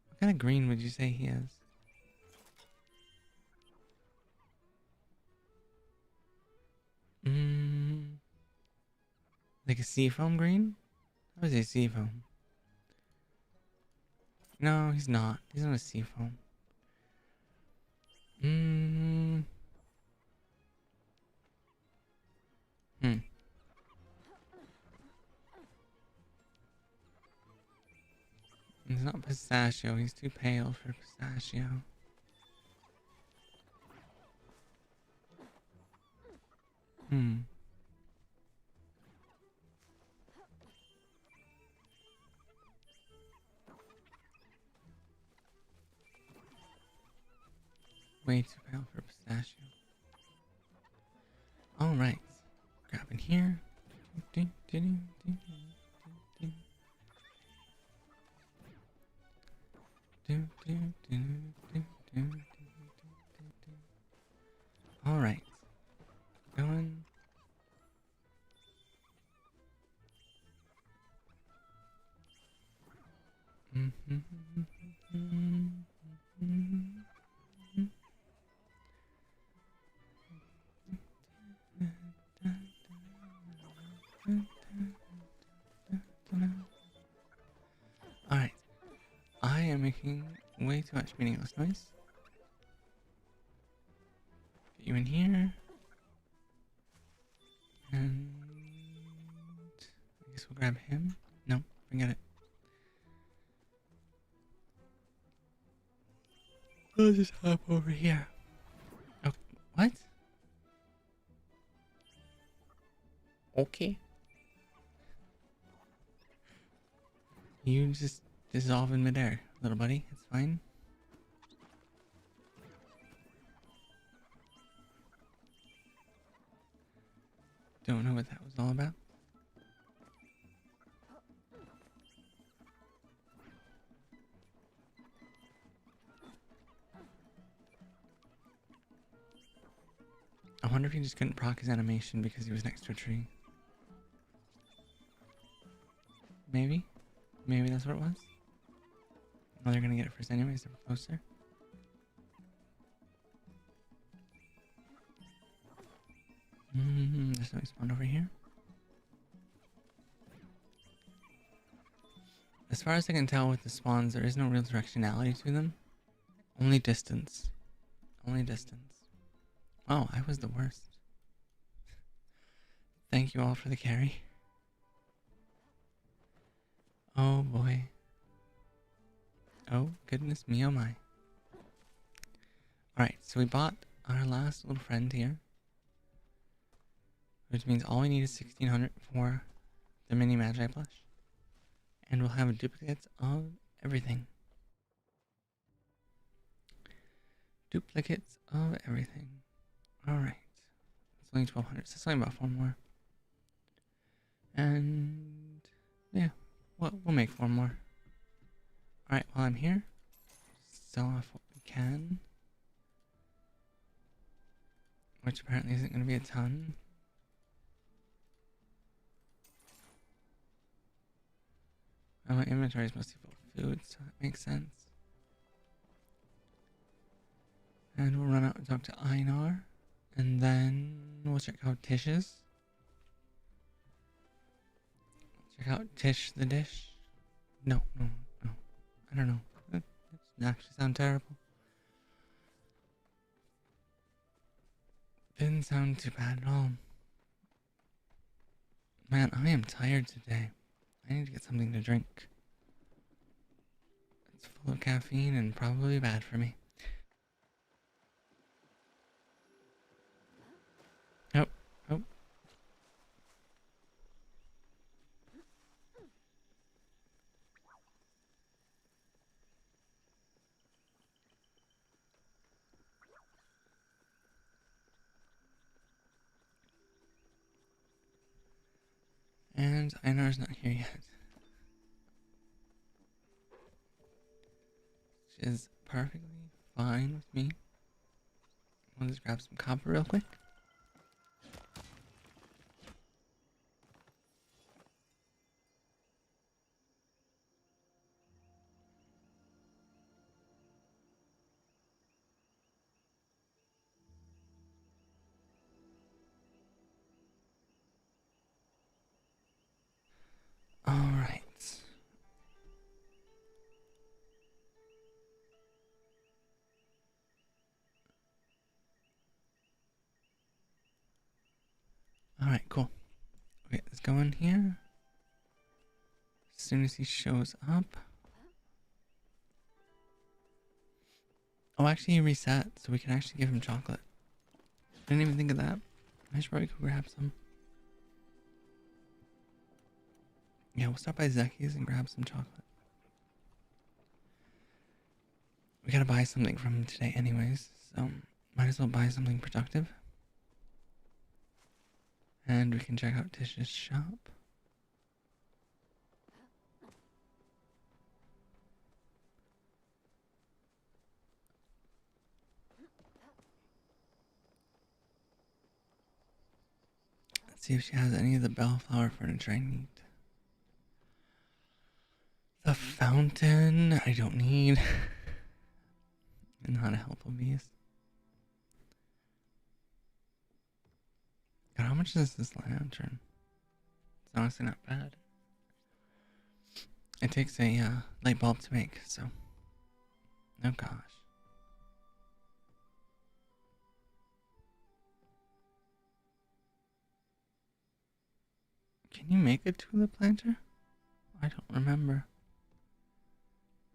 What kind of green would you say he is? Like a seafoam green? I would say seafoam. No, he's not. He's not a seafoam. He's not pistachio. He's too pale for pistachio. Way too pale for pistachio. Alright. Grab in here. Alright. Going. Alright. I am making way too much meaningless noise. Get you in here. And I guess we'll grab him. No, forget it. I'll just hop over here. Oh, what? Okay. You just dissolve in midair, little buddy. It's fine. Don't know what that was all about. I wonder if he just couldn't proc his animation because he was next to a tree. Maybe? Maybe that's what it was? Oh, they're gonna get it first anyways, they're closer. There's something spawned over here. As far as I can tell with the spawns, there is no real directionality to them. Only distance. Only distance. Oh, I was the worst. Thank you all for the carry. Oh boy. Oh goodness me, oh my. Alright, so we bought our last little friend here. Which means all we need is 1600 for the mini Magi plush. And we'll have duplicates of everything. Duplicates of everything. Alright. It's only 1200, so it's only about 4 more. And yeah, we'll make 4 more. Alright, while I'm here, sell off what we can. Which apparently isn't going to be a ton. And my inventory is mostly full of food, so that makes sense. And we'll run out and talk to Einar. And then we'll check out Tish's. Check out Tish the dish. No. I don't know. That doesn't actually sound terrible. Didn't sound too bad at all. Man, I am tired today. I need to get something to drink. It's full of caffeine and probably bad for me. Oh. And Einar's not here yet. Which is perfectly fine with me. I'll just grab some copper real quick. Alright. Alright, cool. Okay, let's go in here. As soon as he shows up. Oh, actually he reset, so we can actually give him chocolate. Didn't even think of that. I should probably go grab some. Yeah, we'll stop by Zeki's and grab some chocolate. We gotta buy something from him today anyways, so might as well buy something productive. And we can check out Tish's shop. Let's see if she has any of the bellflower furniture I need. The fountain I don't need. And not a helpful beast. God, how much is this lantern? It's honestly not bad. It takes a light bulb to make, so. Oh gosh. Can you make a tulip planter? I don't remember.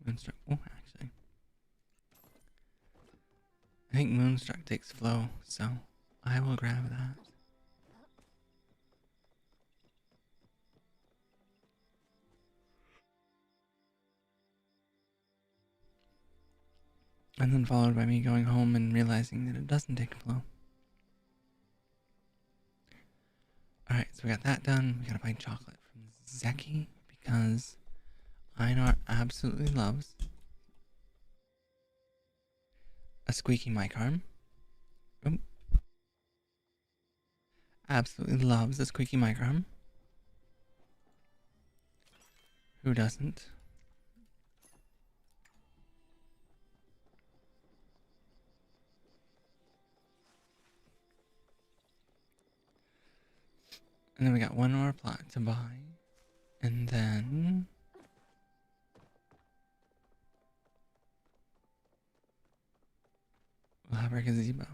Moonstruck. Oh, actually. I think Moonstruck takes flow, so I will grab that. And then followed by me going home and realizing that it doesn't take flow. Alright, so we got that done. We gotta buy chocolate from Zeki because Einar absolutely loves a squeaky mic arm. Oh, absolutely loves a squeaky mic arm. Who doesn't? And then we got one more plot to buy. And then we'll have our gazebo.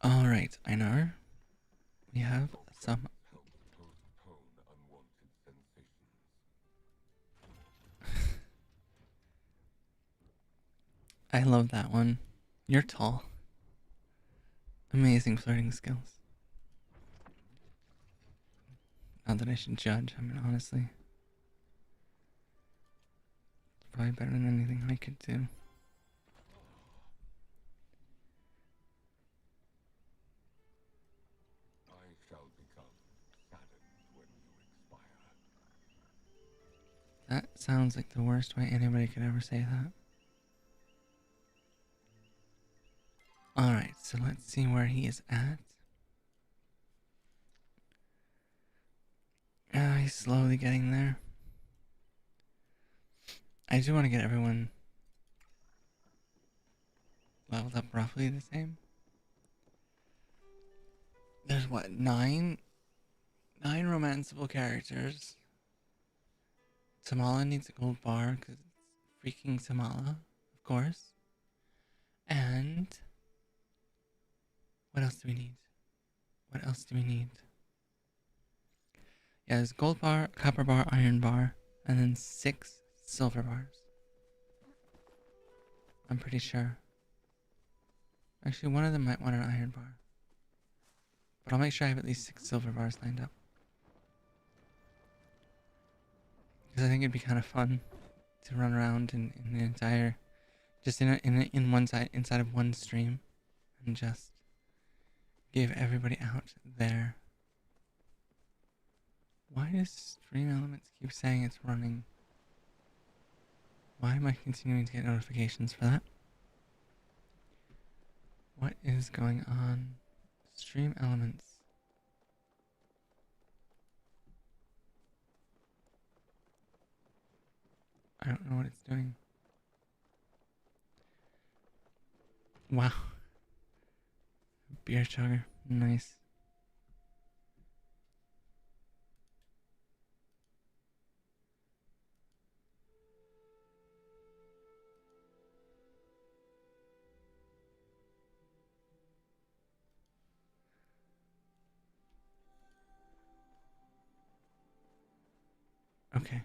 Alright, Einar. We have some. I love that one. You're tall. Amazing flirting skills. Not that I should judge, I mean, honestly. It's probably better than anything I could do. I shall become saddened when you expire. That sounds like the worst way anybody could ever say that. Alright, so let's see where he is at. He's slowly getting there. I do want to get everyone leveled up roughly the same. There's what, nine romanceable characters. Tamala needs a gold bar because it's freaking Tamala, of course. And what else do we need? What else do we need? Yeah, there's gold bar, copper bar, iron bar, and then 6 silver bars. I'm pretty sure. Actually, one of them might want an iron bar. But I'll make sure I have at least 6 silver bars lined up. Because I think it'd be kind of fun to run around in the entire, just in one side, inside of one stream, and just give everybody out there. Why does Stream Elements keep saying it's running? Why am I continuing to get notifications for that? What is going on? Stream Elements. I don't know what it's doing. Wow. Beer chugger. Nice. Okay.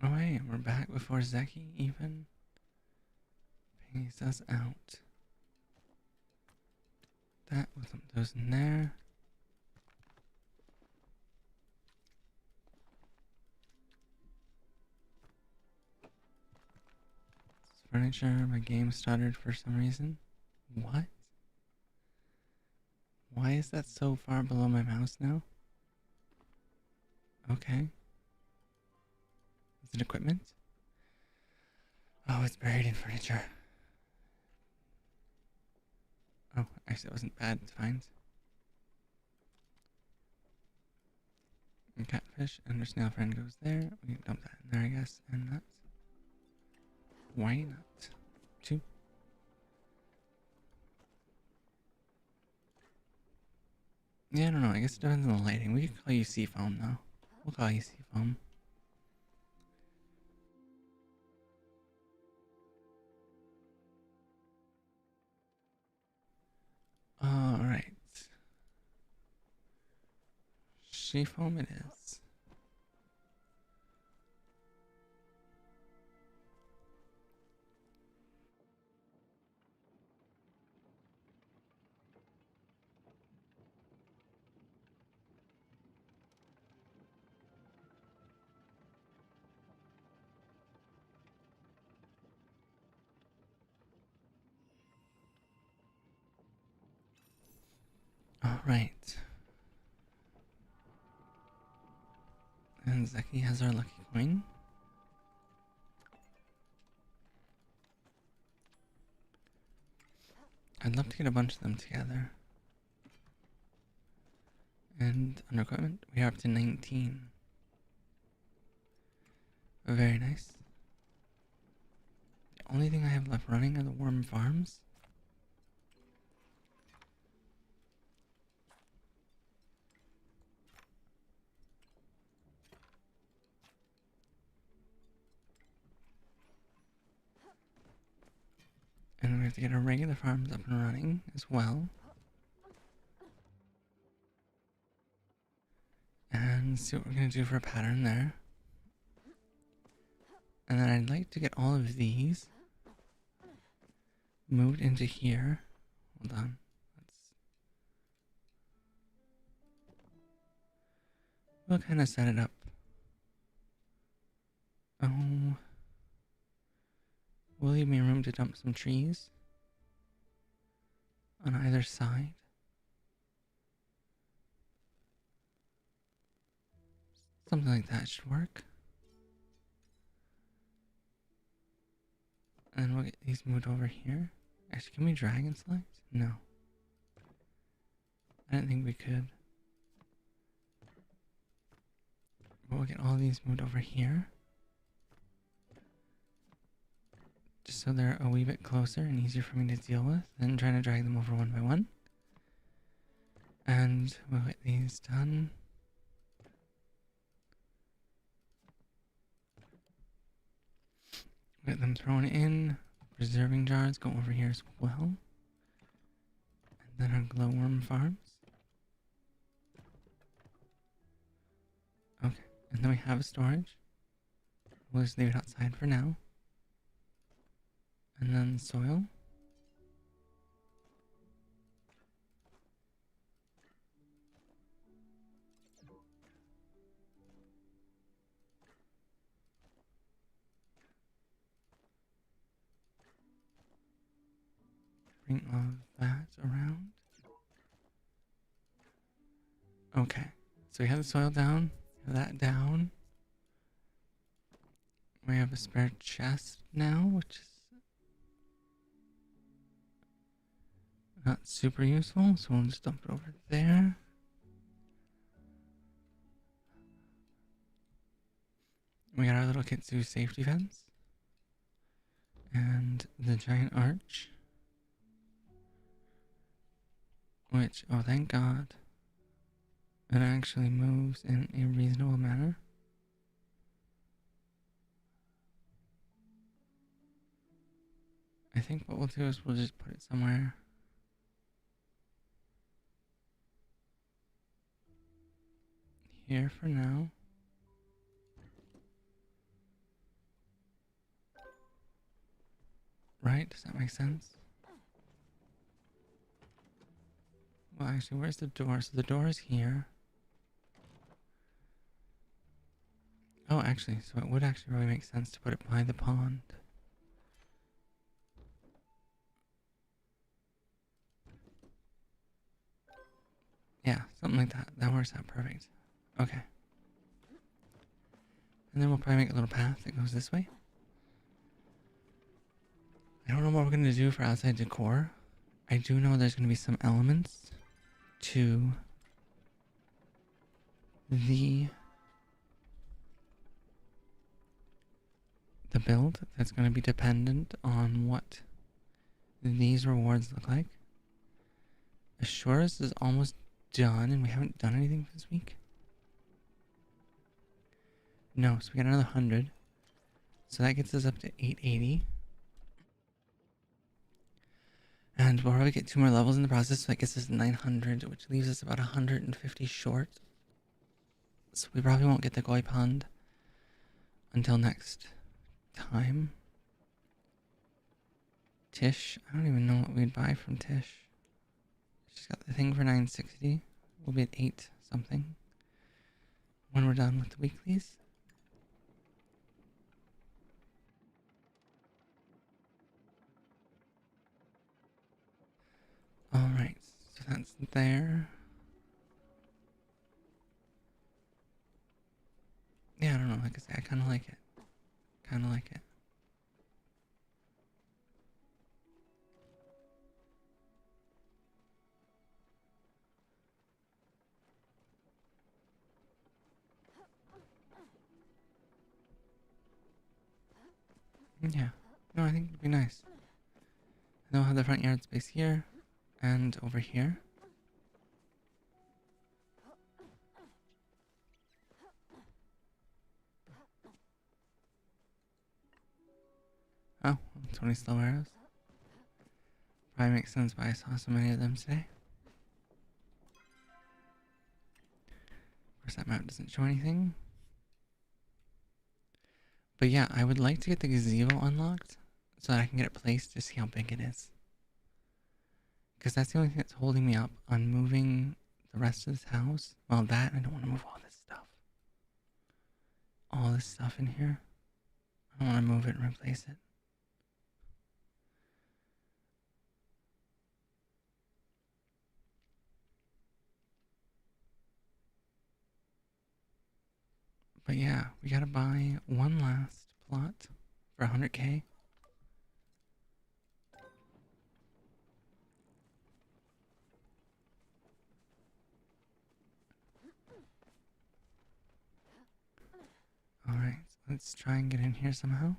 Oh hey, we're back before Zeki even pays us out. That was some those in there. This furniture, my game stuttered for some reason. What? Why is that so far below my mouse now? Okay. Is it equipment? Oh, it's buried in furniture. Oh, actually, it wasn't bad to find. And catfish and our snail friend goes there. We can dump that in there, I guess. And that's why not? Two. Yeah, I don't know. I guess it depends on the lighting. We could call you Seafoam though. We'll call you Seafoam. Alright. Seafoam it is. Alright. And Zeki has our lucky coin. I'd love to get a bunch of them together. And under equipment, we are up to 19. Very nice. The only thing I have left running are the worm farms. And we have to get our regular farms up and running as well. And see what we're going to do for a pattern there. And then I'd like to get all of these moved into here. Hold on. We'll kind of set it up. Oh. We'll leave me room to dump some trees on either side. Something like that should work. And then we'll get these moved over here. Actually, can we dragon select? No. I didn't think we could. But we'll get all these moved over here. Just so they're a wee bit closer and easier for me to deal with than trying to drag them over one by one. And we'll get these done. Get them thrown in. Preserving jars go over here as well. And then our glowworm farms. Okay, and then we have a storage. We'll just leave it outside for now. And then soil. Bring all of that around. Okay, so we have the soil down, that down. We have a spare chest now, which is not super useful, so we'll just dump it over there. We got our little Kitsu safety fence. And the giant arch. Which, oh thank God, it actually moves in a reasonable manner. I think what we'll do is we'll just put it somewhere here for now. Right? Does that make sense? Well, actually, where's the door? So the door is here. Oh, actually, so it would actually really make sense to put it by the pond. Yeah, something like that. That works out perfect. Okay. And then we'll probably make a little path that goes this way. I don't know what we're going to do for outside decor. I do know there's going to be some elements to the the build that's going to be dependent on what these rewards look like. Assurance is almost done, and we haven't done anything this week. No, so we got another 100. So that gets us up to 880. And we'll probably get 2 more levels in the process, so that gets us to 900, which leaves us about 150 short. So we probably won't get the Goi Pond until next time. Tish, I don't even know what we'd buy from Tish. She's got the thing for 960. We'll be at 8 something when we're done with the weeklies. Alright, so that's there. Yeah, I don't know, like I say, I kinda like it. Kinda like it. Yeah. No, I think it'd be nice. And then we'll have the front yard space here and over here. Oh, 20 slow arrows. Probably makes sense why I saw so many of them today. Of course, that map doesn't show anything. But yeah, I would like to get the gazebo unlocked so that I can get it placed to see how big it is. Because that's the only thing that's holding me up on moving the rest of this house. Well, that, I don't want to move all this stuff. All this stuff in here. I don't want to move it and replace it. But yeah, we gotta buy one last plot for 100k. Alright, so let's try and get in here somehow.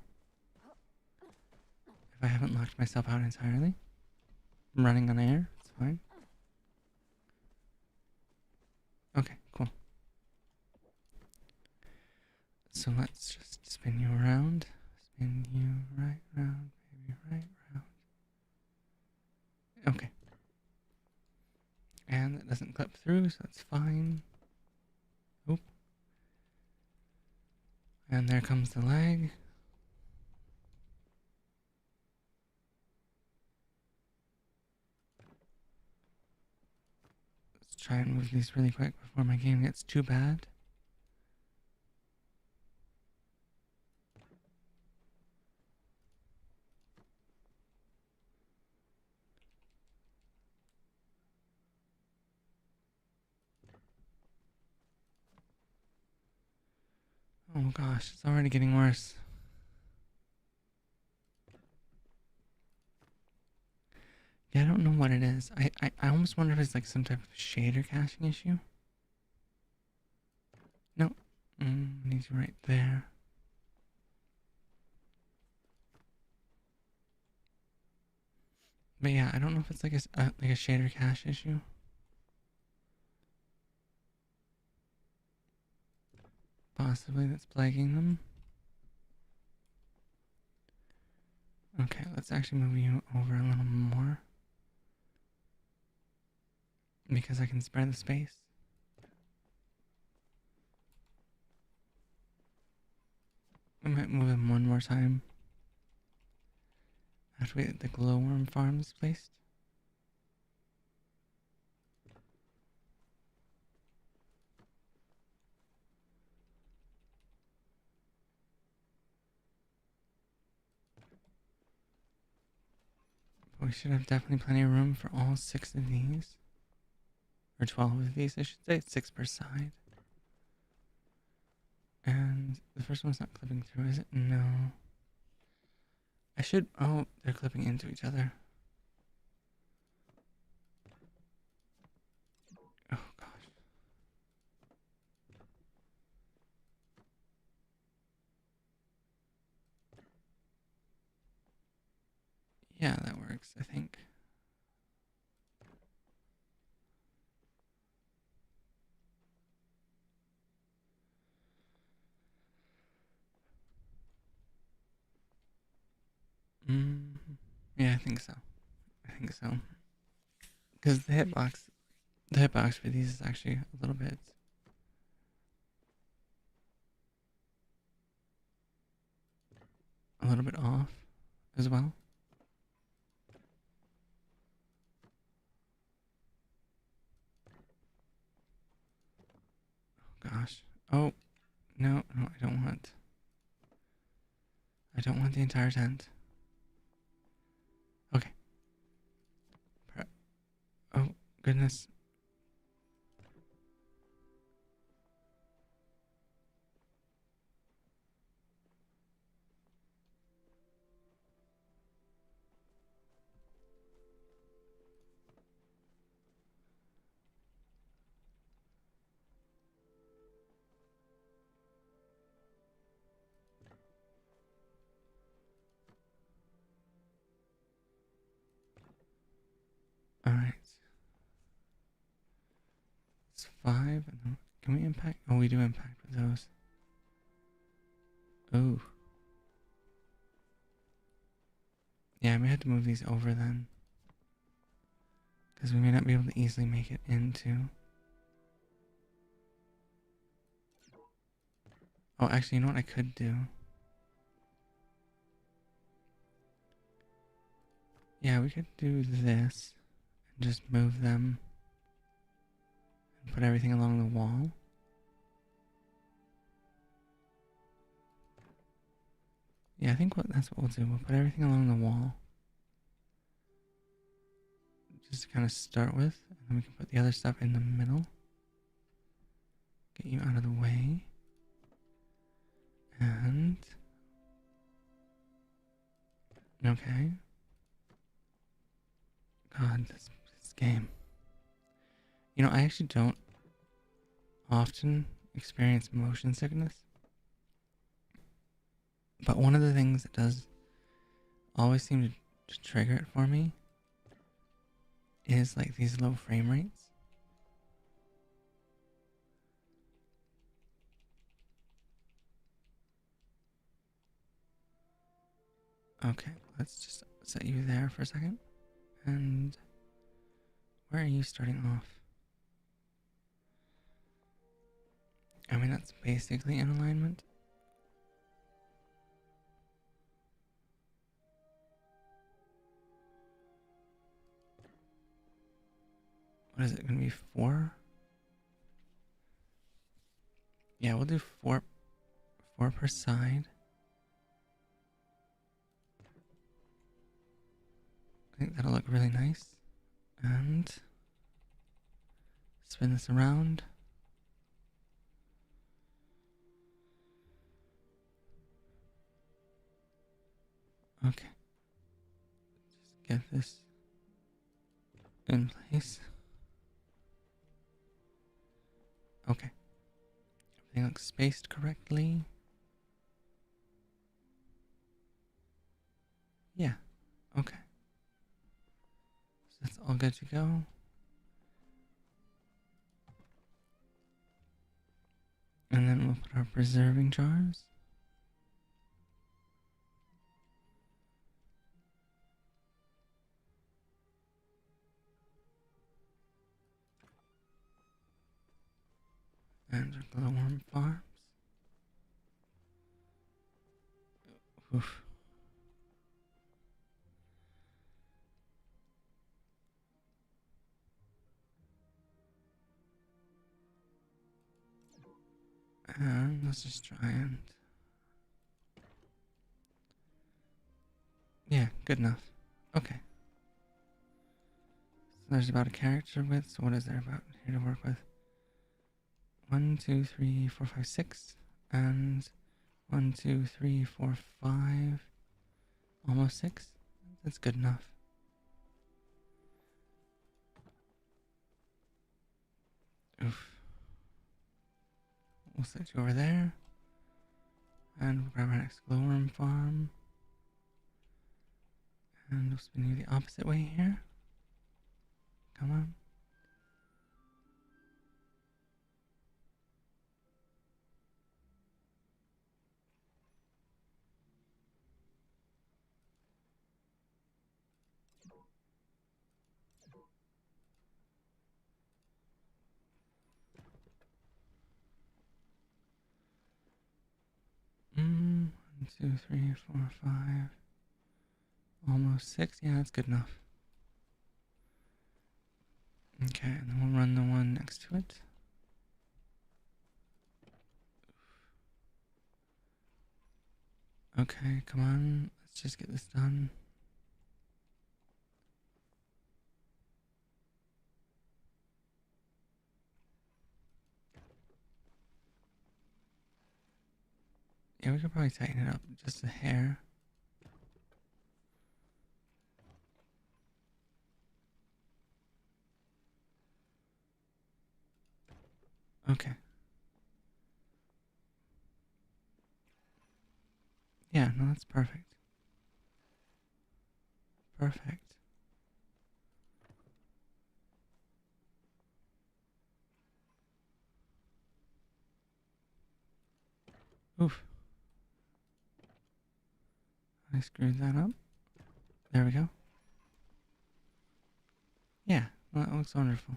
If I haven't locked myself out entirely. I'm running on air, it's fine. Okay, cool. So let's just spin you around. Spin you right round, baby, right round. Okay. And it doesn't clip through, so that's fine. Oop. And there comes the leg. Let's try and move these really quick before my game gets too bad. Oh gosh, it's already getting worse. Yeah, I don't know what it is. I almost wonder if it's like some type of shader caching issue. No. Needs right there. But yeah, I don't know if it's like a shader cache issue. Possibly that's plaguing them. Okay, let's actually move you over a little more. Because I can spare the space. I might move him one more time. After we get the glowworm farms placed. But we should have definitely plenty of room for all 6 of these. Or 12 of these, I should say. 6 per side. And the first one's not clipping through, is it? No. I should... Oh, they're clipping into each other. Oh, gosh. Yeah, that works, I think. Mm, yeah, I think so. I think so. Because the hitbox for these is actually a little bit off as well. Oh gosh. Oh no, no, I don't want. I don't want the entire tent. Okay. Oh goodness. All right. It's 5. Can we impact? Oh, we do impact with those. Oh. Yeah, I may have to move these over then. Because we may not be able to easily make it into. Oh, actually, you know what I could do? Yeah, we could do this and just move them and put everything along the wall. Yeah, I think that's what we'll do. We'll put everything along the wall. Just to kind of start with. And then we can put the other stuff in the middle. Get you out of the way. And... okay. God, this game. You know, I actually don't often experience motion sickness. But one of the things that does always seem to trigger it for me is like these low frame rates. Okay, let's just set you there for a second. And where are you starting off? I mean, that's basically in alignment. What is it going to be? 4? Yeah, we'll do 4 per side. I think that'll look really nice. And spin this around. Okay. Just get this in place. Okay. Everything looks spaced correctly. Yeah. Okay. So that's all good to go. And then we'll put our preserving jars. And our glowworm farms. Oof. And let's just try and... yeah, good enough. Okay. So there's about a character width. So what is there about here to work with? 1, 2, 3, 4, 5, 6. And 1, 2, 3, 4, 5. Almost 6. That's good enough. Oof. We'll set you over there. And we'll grab our next glowworm farm. And we'll spin you the opposite way here. Come on. One, two, three, four, five. Almost 6. Yeah, that's good enough. Okay, and then we'll run the one next to it. Okay, come on. Let's just get this done. Yeah, we could probably tighten it up just a hair. Okay. Yeah, no, that's perfect. Perfect. Oof. I screwed that up. There we go. Yeah, well, that looks wonderful.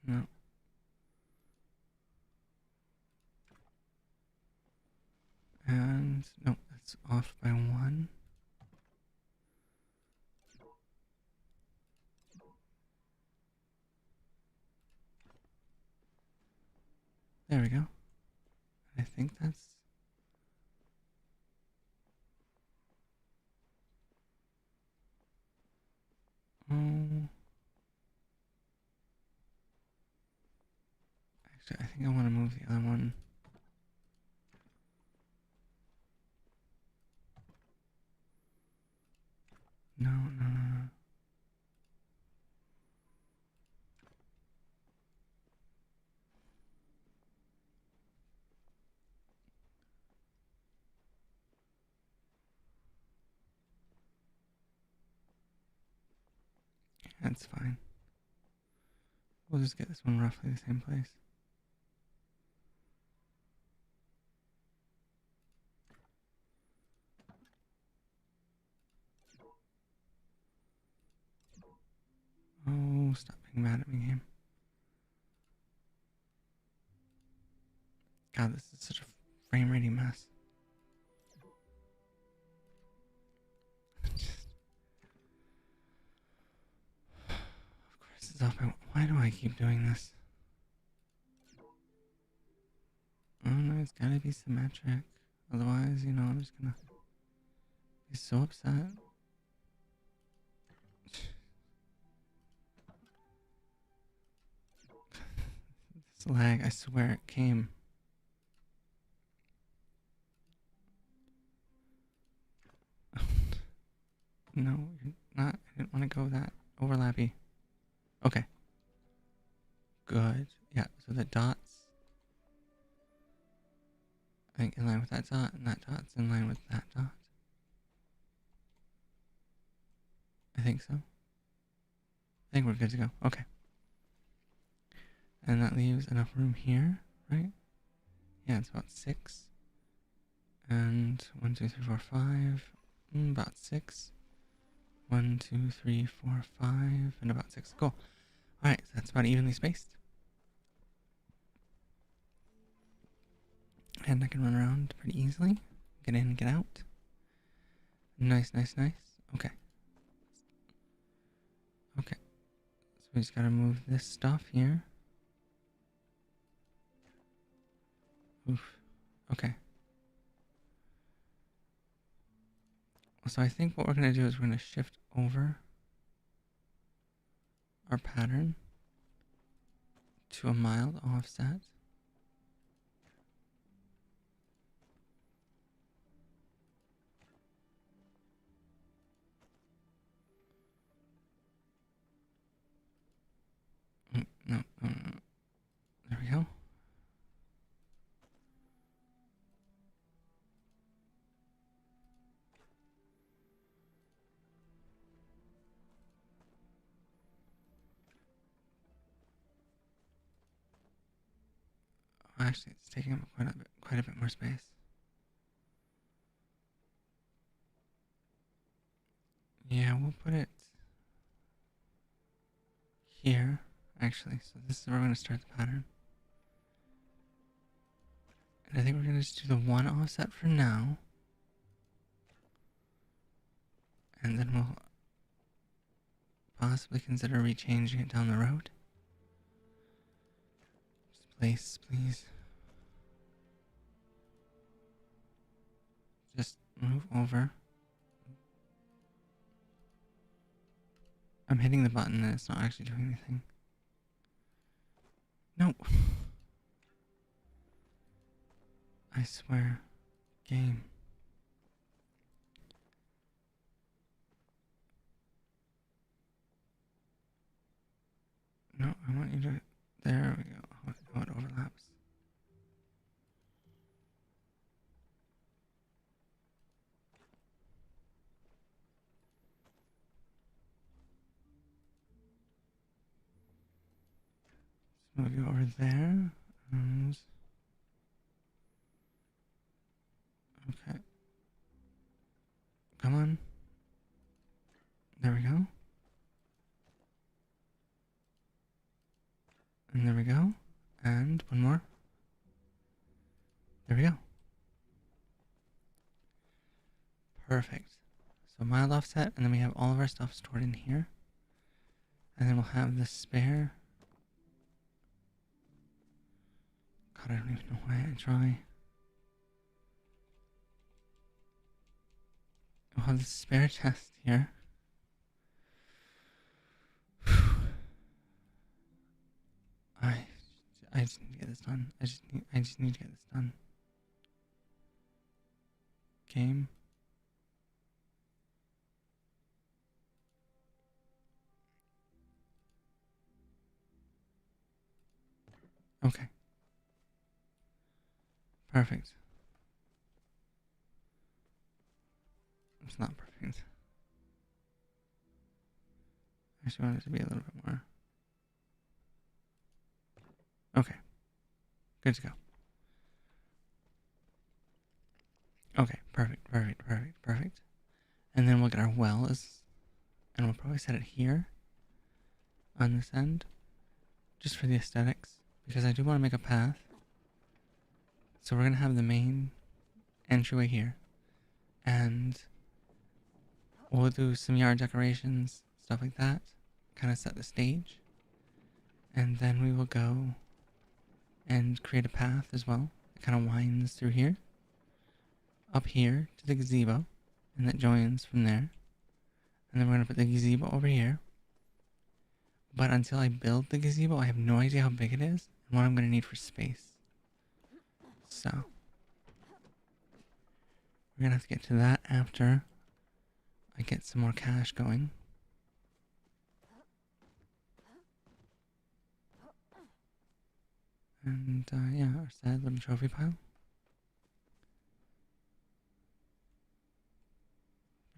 No. And no, that's off by 1. There we go. I think that's... Oh... Actually, I think I want to move the other one. No, no, no, no. That's fine. We'll just get this one roughly the same place. Oh, stop being mad at me, game. God, this is such a frame ratey mess. Of course it's off by... Why do I keep doing this? Oh no, it's gotta be symmetric. Otherwise, you know, I'm just gonna be so upset. This lag, I swear it came. No, you're not. I didn't want to go that overlappy. Okay. Good. Yeah, so the dots, I think, in line with that dot, and that dot's in line with that dot. I think so. I think we're good to go. Okay. And that leaves enough room here, right? Yeah, it's about 6. And 1, 2, 3, 4, 5. About 6. 1, 2, 3, 4, 5. And about 6. Cool. Alright, so that's about evenly spaced. And I can run around pretty easily. Get in and get out. Nice, nice, nice. Okay. Okay. So we just gotta move this stuff here. Oof. Okay. So I think what we're gonna do is we're gonna shift over our pattern to a mild offset. Actually, it's taking up quite a bit more space. Yeah, we'll put it here, actually. So this is where we're going to start the pattern. And I think we're going to just do the one offset for now. And then we'll possibly consider rechanging it down the road. Just place, please. Just move over. I'm hitting the button and it's not actually doing anything. No. I swear. Game. No, I want you to... There we go. How it overlaps. Let's move you over there. And... Okay. Come on. There we go. And there we go. And one more. There we go. Perfect. So mild offset, and then we have all of our stuff stored in here. And then we'll have the spare. God, I don't even know why I try. We'll have the spare chest here. I just need to get this done. I just need to get this done. Game. Okay. Perfect. It's not perfect. I actually want it to be a little bit more. Okay. Good to go. Okay. Perfect. And then we'll get our wells. And we'll probably set it here. On this end. Just for the aesthetics. Because I do want to make a path. So we're going to have the main entryway here. And we'll do some yard decorations. Stuff like that. Kind of set the stage. And then we will go and create a path as well. It kind of winds through here. Up here to the gazebo. And that joins from there. And then we're going to put the gazebo over here. But until I build the gazebo, I have no idea how big it is. And what I'm going to need for space. So. We're going to have to get to that after I get some more cash going. And yeah, our sad little trophy pile.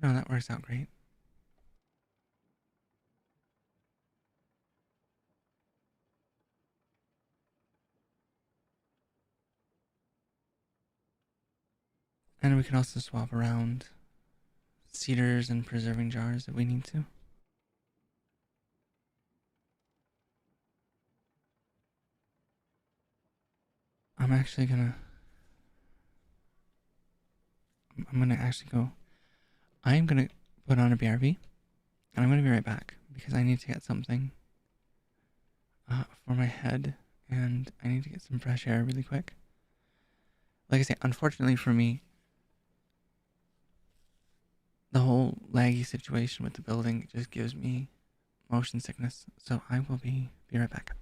No, that works out great. And we can also swap around cedars and preserving jars if we need to. I'm gonna actually go. I'm gonna put on a BRB, and I'm gonna be right back because I need to get something for my head, and I need to get some fresh air really quick. Like I say, unfortunately for me, the whole laggy situation with the building just gives me motion sickness. So I will be right back.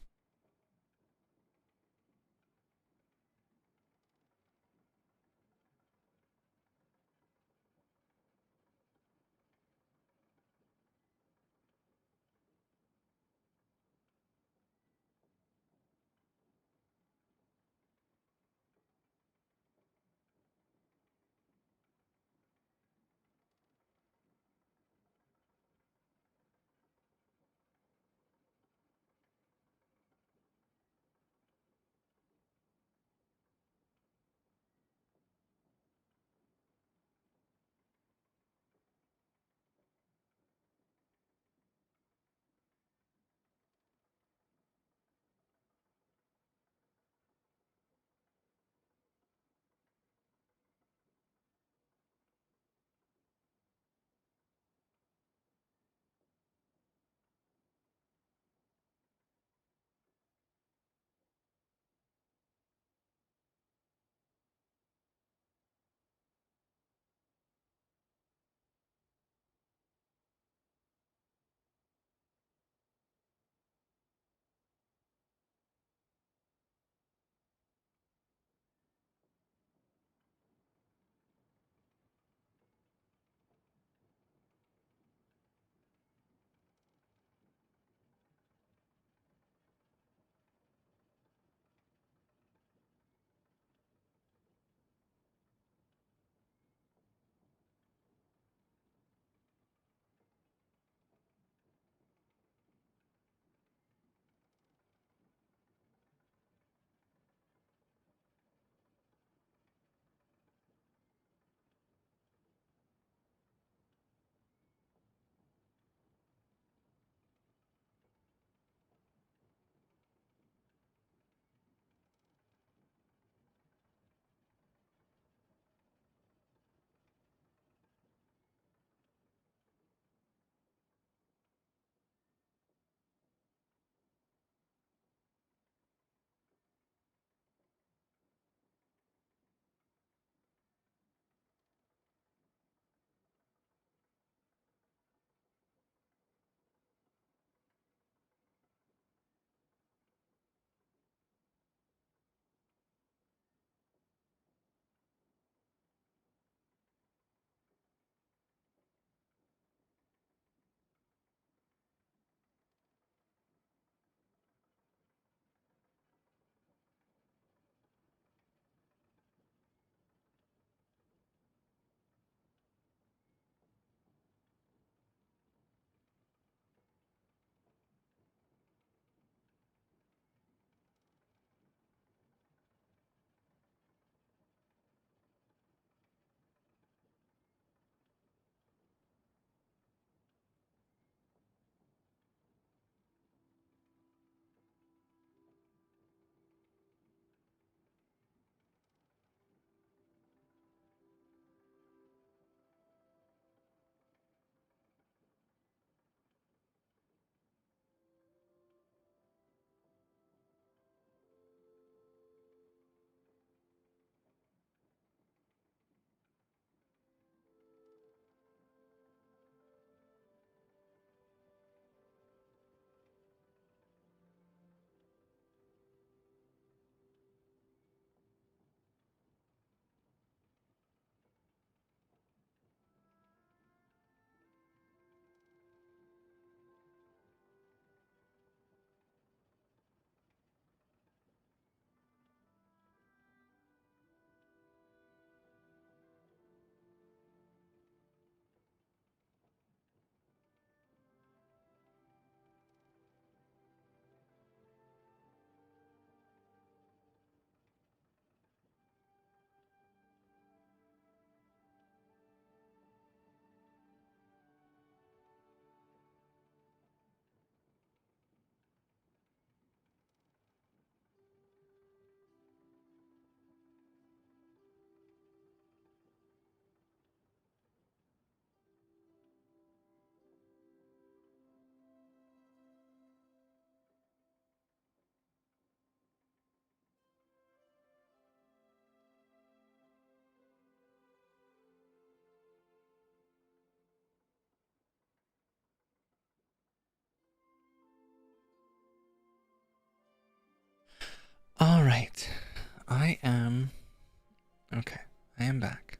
am back.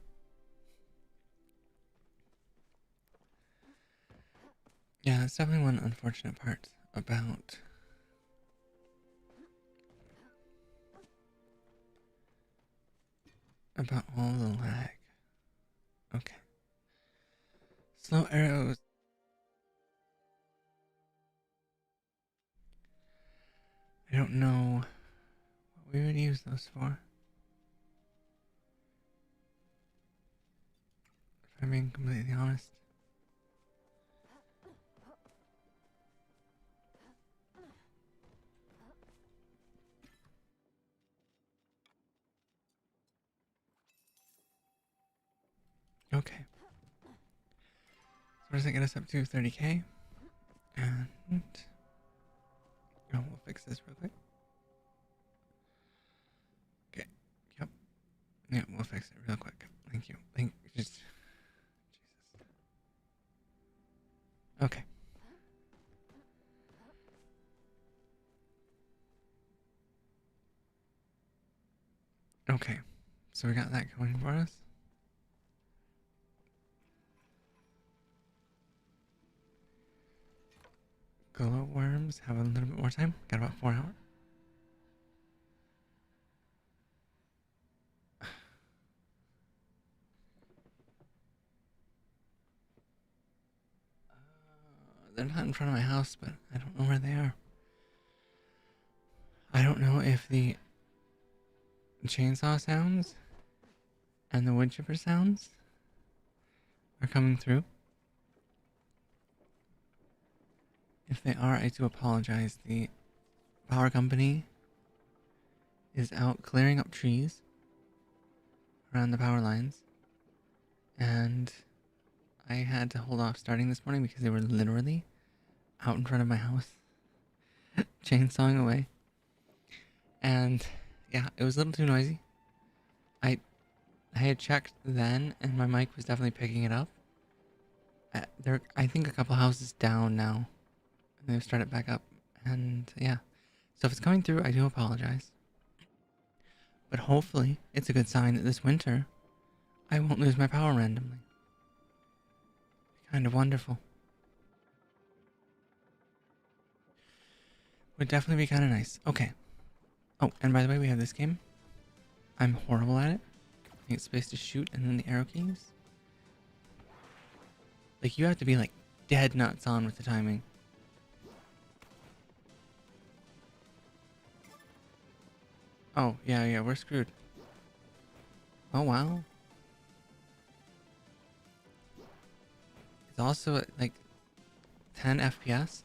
Yeah, that's definitely one unfortunate part about all the lag. Okay. Slow arrows. I don't know what we would use those for. If I'm being completely honest. Okay. So what does that get us up to? 30k? And oh, we'll fix this real quick. Okay. Yep. Yeah, we'll fix it real quick. Thank you. Just Jesus. Okay. Okay. So we got that going for us. Glowworms have a little bit more time. Got about 4 hours. They're not in front of my house, but I don't know where they are. I don't know if the chainsaw sounds and the wood chipper sounds are coming through. If they are, I do apologize. The power company is out clearing up trees around the power lines, and I had to hold off starting this morning because they were literally out in front of my house chainsawing away. And yeah, it was a little too noisy. I had checked then, and my mic was definitely picking it up. I think a couple houses down now, and they've started back up. And yeah, so if it's coming through, I do apologize. But hopefully, it's a good sign that this winter, I won't lose my power randomly. Kind of wonderful. Would definitely be kind of nice. Okay. Oh, and by the way, we have this game. I'm horrible at it. I think it's space to shoot and then the arrow keys. Like, you have to be like dead nuts on with the timing. Oh, yeah, we're screwed. Oh, wow. It's also at like 10 FPS.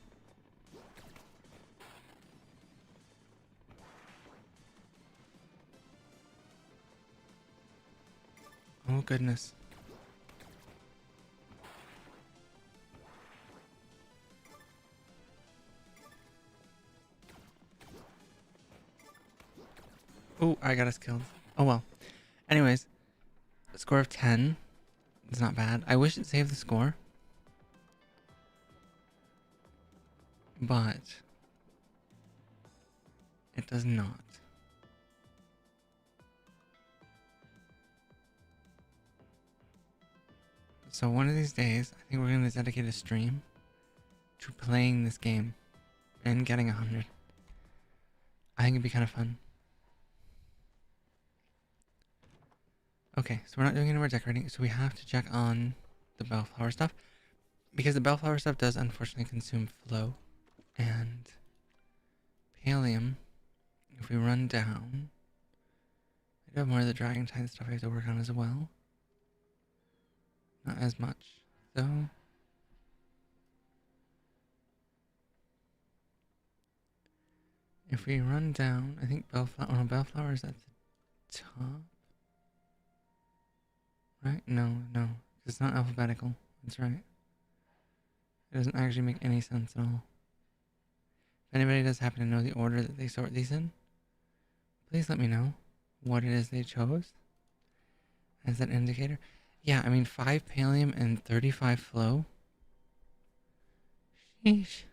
Oh, goodness. Oh, I got us killed. Oh, well. Anyways, a score of 10. It's not bad. I wish it saved the score. But it does not. So one of these days, I think we're going to dedicate a stream to playing this game and getting 100. I think it'd be kind of fun. Okay, so we're not doing any more decorating, so we have to check on the bellflower stuff. Because the bellflower stuff does unfortunately consume flow. And pallium, if we run down, I do have more of the dragon tide stuff I have to work on as well. Not as much, though. If we run down, I think bellflower is at the top. Right? No. It's not alphabetical. That's right. It doesn't actually make any sense at all. If anybody does happen to know the order that they sort these in, please let me know what it is they chose as that indicator. Yeah, I mean 5 pallium and 35 flow. Sheesh.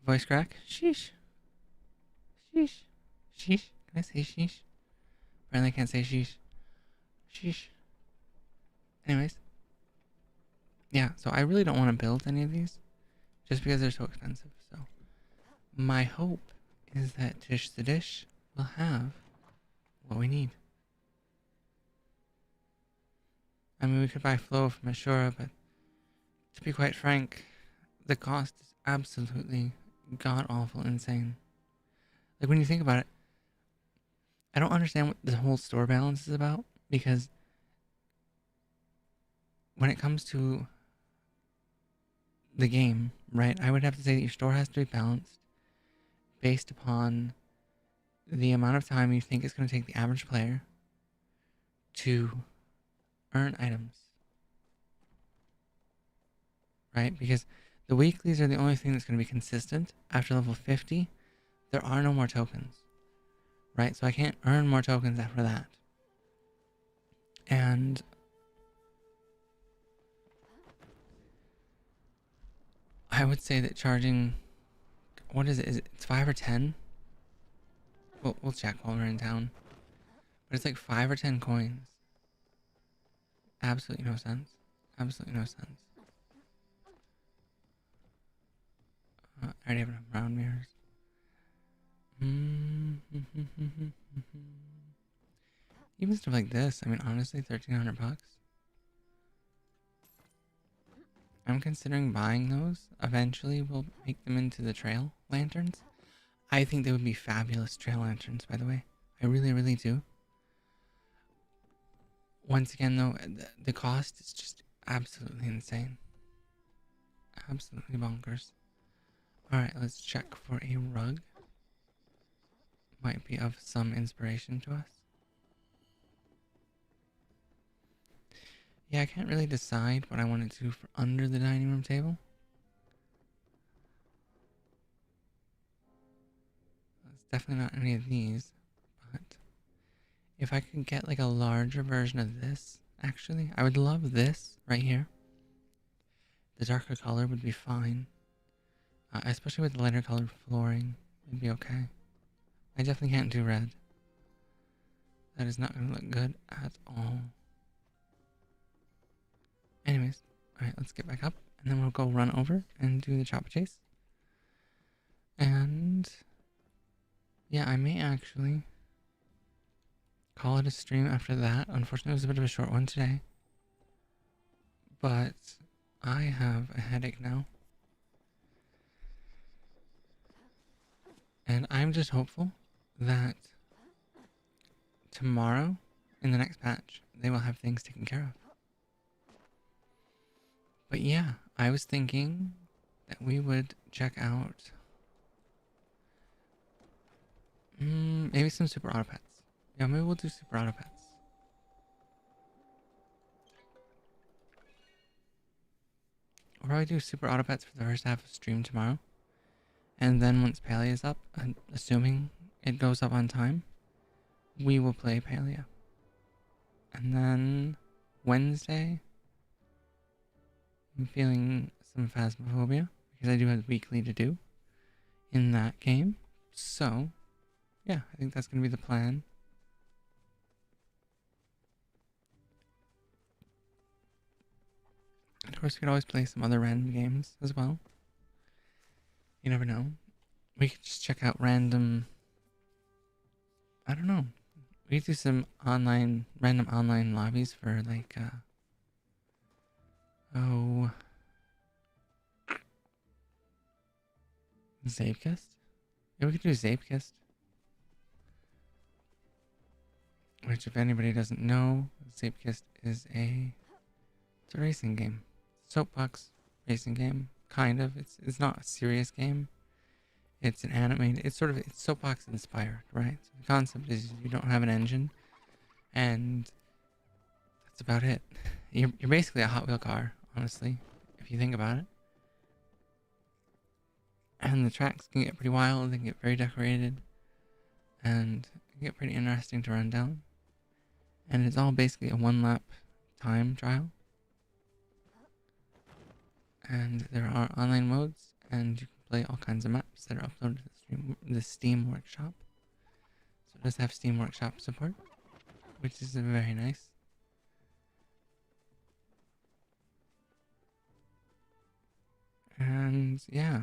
Voice crack. Sheesh. Sheesh. Sheesh. Can I say sheesh? Apparently I can't say sheesh. Sheesh. Anyways. Yeah, so I really don't want to build any of these. Just because they're so expensive. So my hope is that Tish the Dish will have what we need. I mean, we could buy Flow from Ashura, but to be quite frank, the cost is absolutely god-awful insane. Like, when you think about it, I don't understand what the whole store balance is about, because when it comes to the game, right, I would have to say that your store has to be balanced based upon the amount of time you think it's going to take the average player to earn items, right? Because the weeklies are the only thing that's going to be consistent. After level 50, there are no more tokens, right? So I can't earn more tokens after that. And I would say that charging, what is it? Is it, it's 5 or 10? We'll check while we're in town. But it's like 5 or 10 coins. Absolutely no sense. Absolutely no sense. I already have enough round mirrors. Even stuff like this, I mean, honestly, 1,300 bucks. I'm considering buying those. Eventually, we'll make them into the trail lanterns. I think they would be fabulous trail lanterns, by the way. I really, really do. Once again, though, the cost is just absolutely insane. Absolutely bonkers. Alright, let's check for a rug. Might be of some inspiration to us. Yeah, I can't really decide what I want to do for under the dining room table. It's definitely not any of these, but if I could get like a larger version of this, actually, I would love this right here. The darker color would be fine, especially with the lighter colored flooring. It'd be okay. I definitely can't do red. That is not going to look good at all. Anyways, alright, let's get back up, and then we'll go run over and do the Chapaa chase. And yeah, I may actually call it a stream after that. Unfortunately, it was a bit of a short one today. But I have a headache now. And I'm just hopeful that tomorrow, in the next patch, they will have things taken care of. But yeah, I was thinking that we would check out maybe some super auto pets. Yeah, maybe we'll do super auto pets. We'll probably do super auto pets for the first half of stream tomorrow. And then once Palia is up, and assuming it goes up on time, we will play Palia. And then Wednesday, I'm feeling some Phasmophobia, because I do have weekly to do in that game. So, yeah, I think that's going to be the plan. And of course, we could always play some other random games as well. You never know. We could just check out random... I don't know. We could do some random online lobbies for like, Zapekist? Yeah, we could do Zapekist. Which, if anybody doesn't know, Zapekist is it's a racing game. Soapbox racing game, kind of. It's not a serious game. It's an animated. It's soapbox inspired, right? So the concept is you don't have an engine, and that's about it. You're basically a Hot Wheel car, honestly, if you think about it. And the tracks can get pretty wild. They can get very decorated, and can get pretty interesting to run down. And it's all basically a 1-lap time trial. And there are online modes, and you can play all kinds of maps that are uploaded to the Steam Workshop. So it does have Steam Workshop support. which is very nice. And yeah,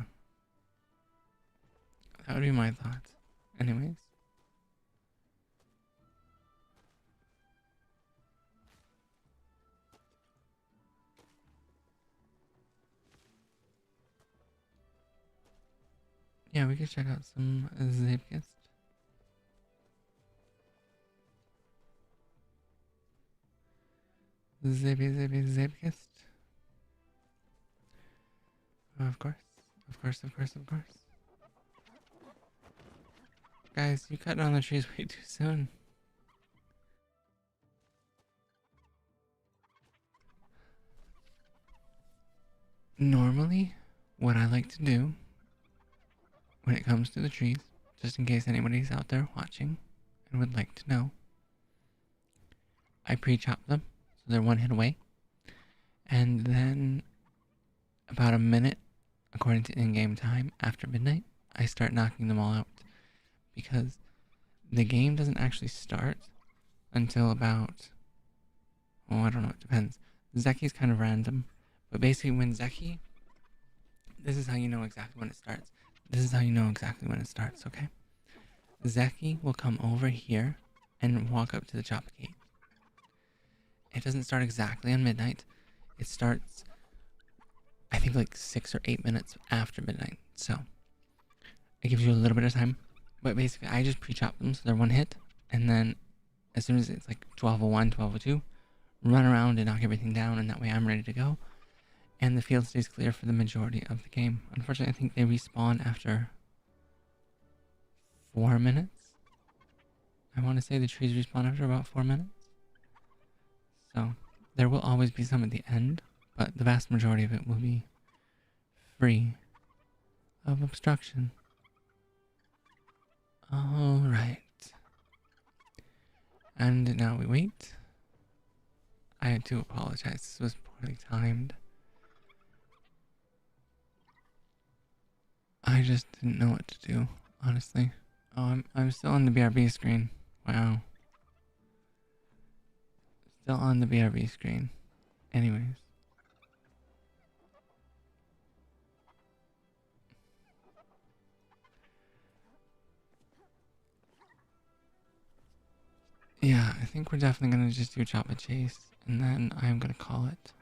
that would be my thoughts. Anyways, yeah, we could check out some Zipkist. Zipkist. Of course, of course, of course, of course. Guys, you cut down the trees way too soon. Normally, what I like to do when it comes to the trees, just in case anybody's out there watching and would like to know, I pre-chop them so they're one hit away. And then about a minute, according to in-game time, after midnight, I start knocking them all out. Because the game doesn't actually start until about, oh, I don't know, it depends. Zeki's kind of random. But basically when Zeki, this is how you know exactly when it starts. This is how you know exactly when it starts, okay? Zeki will come over here and walk up to the Chapaa gate. It doesn't start exactly on midnight. It starts, I think, like 6 or 8 minutes after midnight. So it gives you a little bit of time. But basically, I just pre-chop them so they're one hit. And then as soon as it's like 12:01, 12:02, run around and knock everything down. And that way I'm ready to go. And the field stays clear for the majority of the game. Unfortunately, I think they respawn after 4 minutes. I want to say the trees respawn after about 4 minutes. So there will always be some at the end, but the vast majority of it will be free of obstruction. Alright. And now we wait. I do apologize, this was poorly timed. I just didn't know what to do, honestly. Oh, I'm still on the BRB screen. Wow. Still on the BRB screen. Anyways. Yeah, I think we're definitely gonna just do Chapaa Chase, and then I'm gonna call it.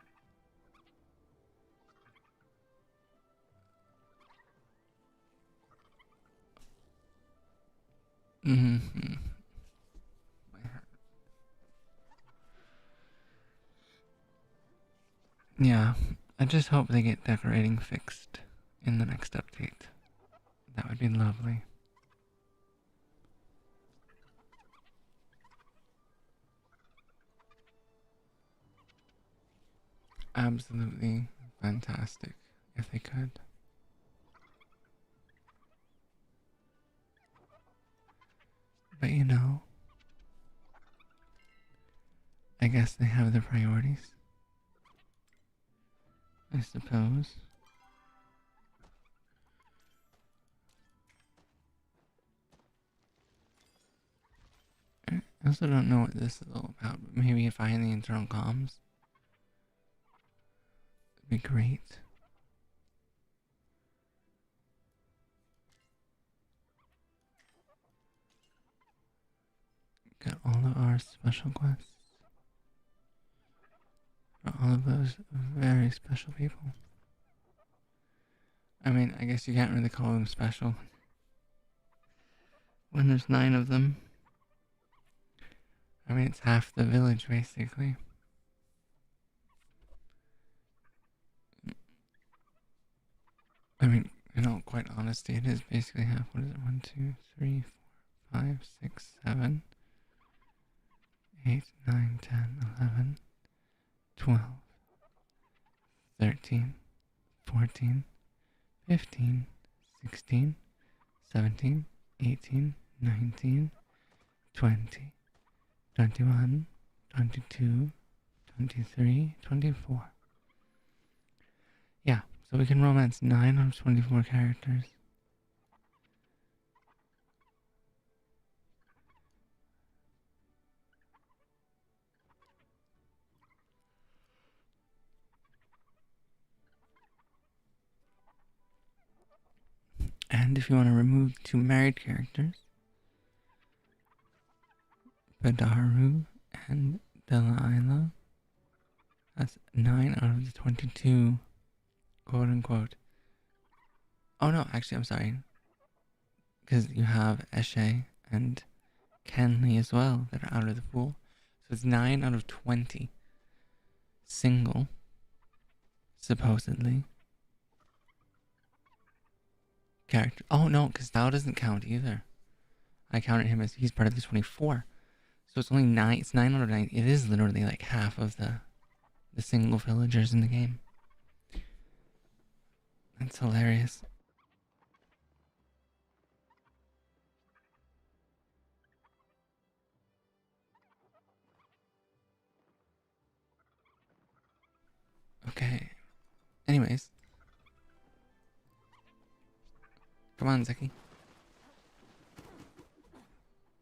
Mm-hmm. Yeah, I just hope they get decorating fixed in the next update. That would be lovely. Absolutely fantastic if they could. But you know, I guess they have their priorities. I suppose. I also don't know what this is all about, but maybe if I had the internal comms, it'd be great. Got all of our special quests for all of those very special people. I mean, I guess you can't really call them special when there's 9 of them. I mean, it's half the village, basically. I mean, in all quite honesty, it is basically half. What is it? 1, 2, 3, 4, 5, 6, 7, 8, 9, 10, 11, 12, 13, 14, 15, 16, 17, 18, 19, 20, 21, 22, 23, 24. Yeah, so we can romance 9 out of 24 characters. And if you want to remove 2 married characters, Badaru and Delilah, that's 9 out of the 22, quote unquote. Oh no, actually, I'm sorry. Because you have Eshe and Kenley as well that are out of the pool. So it's 9 out of 20 single, supposedly, character. Oh no, because Tao doesn't count either. I counted him as he's part of the 24. So it's only 9. It's 9 out of 9. It is literally like half of the single villagers in the game. That's hilarious. Okay. Anyways. Come on, Zeki.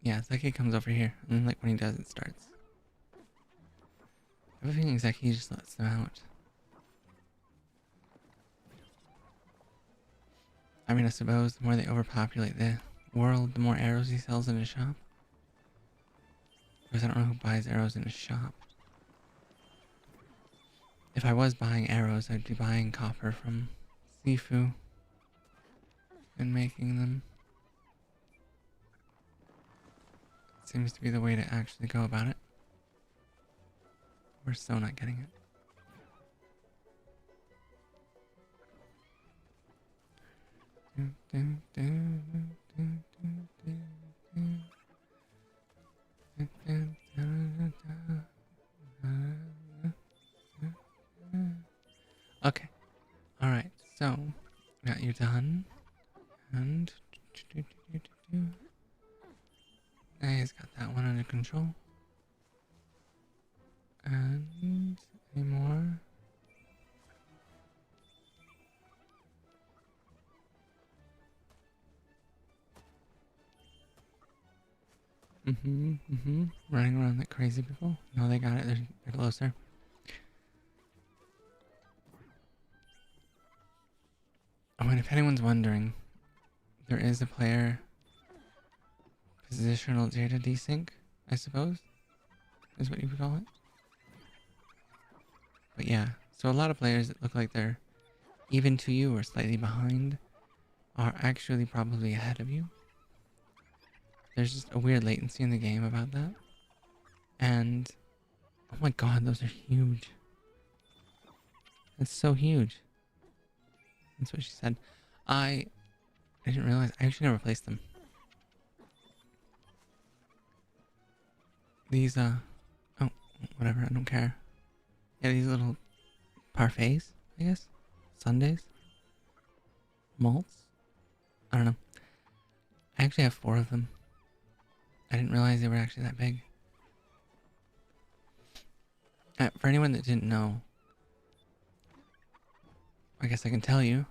Yeah, Zeki comes over here. And then, like, when he does, it starts. I have a feeling Zeki just lets them out. I mean, I suppose the more they overpopulate the world, the more arrows he sells in his shop. Because I don't know who buys arrows in his shop. If I was buying arrows, I'd be buying copper from Sifu and making them. Seems to be the way to actually go about it. We're still not getting it. Okay. Alright, so got you done. And he's got that one under control. And any more? Running around like crazy people. No, they got it. They're closer. Oh, and if anyone's wondering, there is a player positional data desync, I suppose, is what you would call it. But yeah, so a lot of players that look like they're even to you or slightly behind are actually probably ahead of you. There's just a weird latency in the game about that. And oh my god, those are huge. That's so huge. That's what she said. I didn't realize. I actually never placed them. These, oh, whatever. I don't care. Yeah, these little parfaits, I guess. Sundays. Malts. I don't know. I actually have 4 of them. I didn't realize they were actually that big. For anyone that didn't know, I guess I can tell you.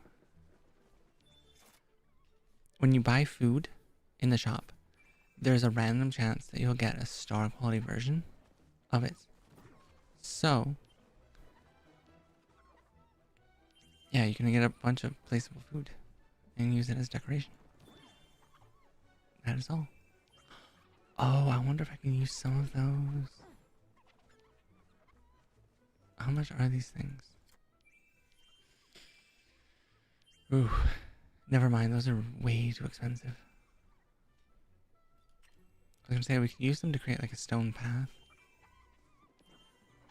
When you buy food in the shop, there's a random chance that you'll get a star quality version of it. So, yeah, you're gonna get a bunch of placeable food and use it as decoration. That is all. Oh, I wonder if I can use some of those. How much are these things? Ooh, never mind. Those are way too expensive. I was gonna say we could use them to create like a stone path.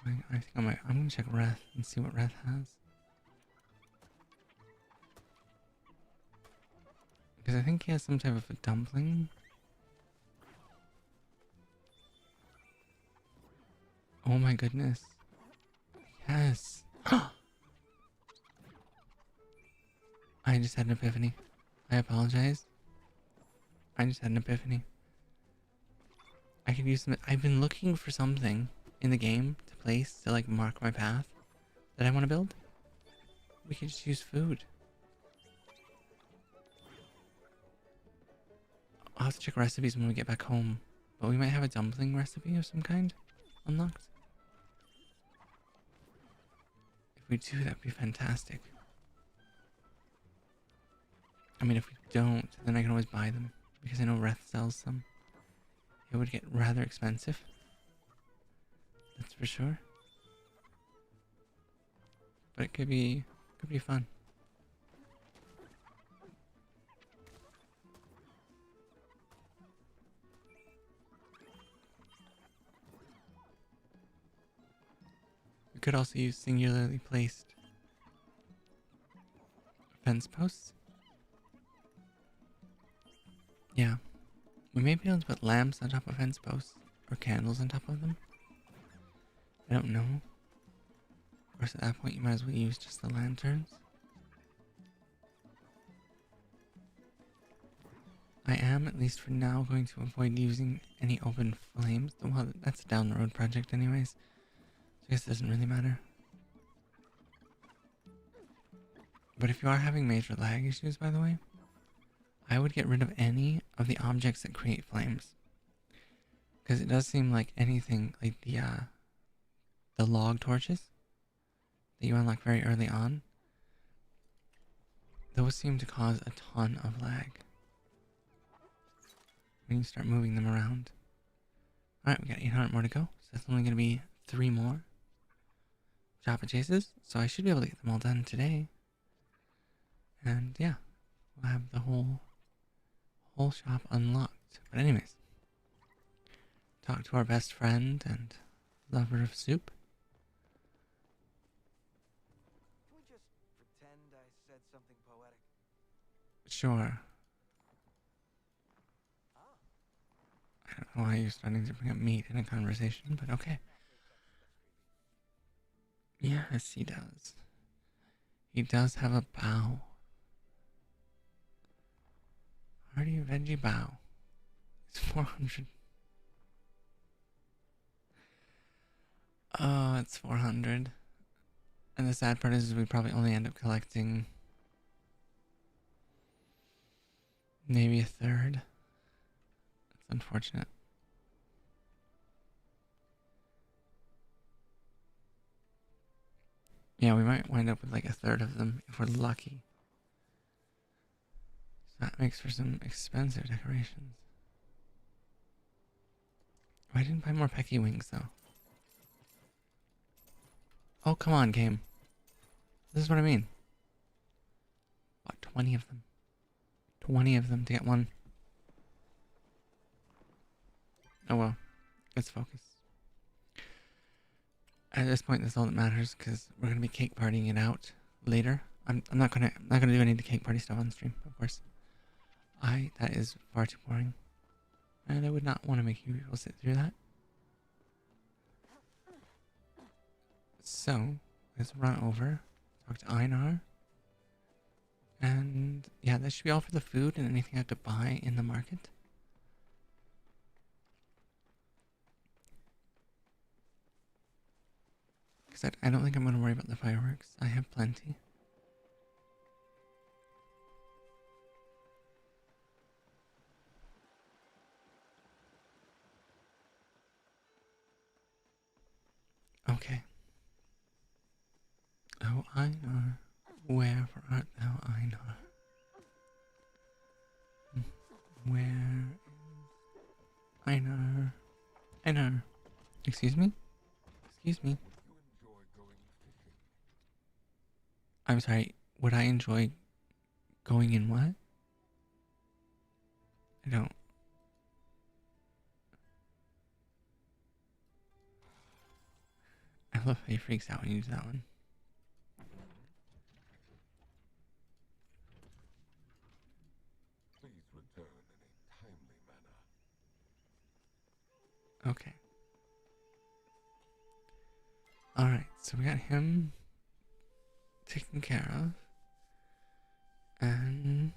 I think I'm gonna check Reth and see what Reth has. Because I think he has some type of a dumpling. Oh my goodness. Yes. I just had an epiphany. I apologize. I just had an epiphany. I could use some. I've been looking for something in the game to place to like mark my path that I want to build. We could just use food. I'll have to check recipes when we get back home. But we might have a dumpling recipe of some kind unlocked. If we do, that'd be fantastic. I mean, if we don't, then I can always buy them. Because I know Reth sells them. It would get rather expensive. That's for sure. But it could be fun. We could also use singularly placed fence posts. Yeah. We may be able to put lamps on top of fence posts. Or candles on top of them. I don't know. Of course, at that point, you might as well use just the lanterns. I am, at least for now, going to avoid using any open flames. Well, that's a down the road project anyways. So I guess it doesn't really matter. But if you are having major lag issues, by the way, I would get rid of any of the objects that create flames. Because it does seem like anything, like the log torches that you unlock very early on, those seem to cause a ton of lag when you start moving them around. Alright, we got 800 more to go, so that's only going to be 3 more Chapaa chases, so I should be able to get them all done today. And yeah, we'll have the whole shop unlocked. But anyways, talk to our best friend and lover of soup. Can we just pretend I said something poetic? Sure. Ah. I don't know why you're starting to bring up meat in a conversation, but okay. Yes, he does. He does have a bow. Hearty veggie bow. It's 400. Oh, it's 400. And the sad part is we probably only end up collecting maybe a third. That's unfortunate. Yeah, we might wind up with like a third of them if we're lucky. So that makes for some expensive decorations. Oh, I didn't buy more Pecky wings though. Oh, come on, game. This is what I mean. Bought 20 of them. 20 of them to get one. Oh well. Let's focus. At this point, that's all that matters because we're gonna be cake partying it out later. I'm not gonna do any of the cake party stuff on stream, of course. That is far too boring, and I would not want to make you people sit through that. So let's run over, talk to Einar, and yeah, that should be all for the food and anything I have to buy in the market. Because I don't think I'm going to worry about the fireworks. I have plenty. Okay. Oh, Einar, wherever art thou, Einar? Where is Einar? Einar. Excuse me? Excuse me. You enjoy going fishing. I'm sorry, would I enjoy going in what? I don't. I love how he freaks out when you do that one. Please return in a timely manner. Okay. Alright, so we got him taken care of. And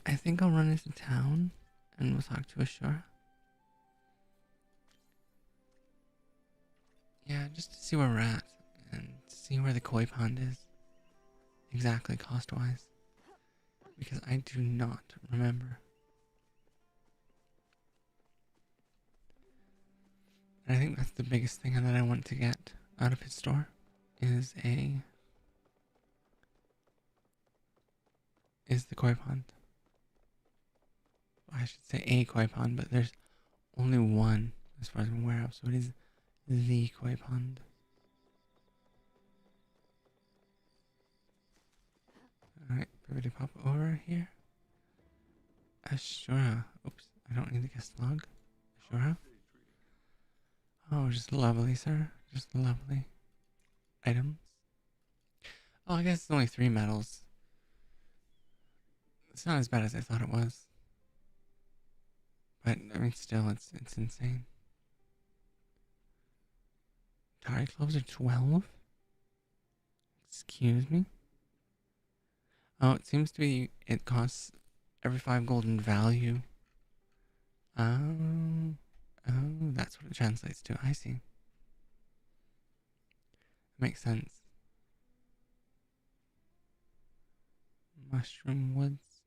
I think I'll run into town and we'll talk to Ashura. Yeah, just to see where we're at and see where the koi pond is. Exactly cost-wise. Because I do not remember. And I think that's the biggest thing that I want to get out of his store is a is the koi pond. I should say a koi pond, but there's only one as far as I'm aware of, so it is the koi pond. Alright, everybody pop over here. Ashura. Oops, I don't need the guest log. Ashura. Oh, just lovely, sir. Just lovely. Items. Oh, I guess it's only 3 medals. It's not as bad as I thought it was. But, I mean, still, it's insane. Tire cloves are 12? Excuse me? Oh, it seems to be, it costs every 5 golden value. Oh, that's what it translates to. I see. Makes sense. Mushroom woods.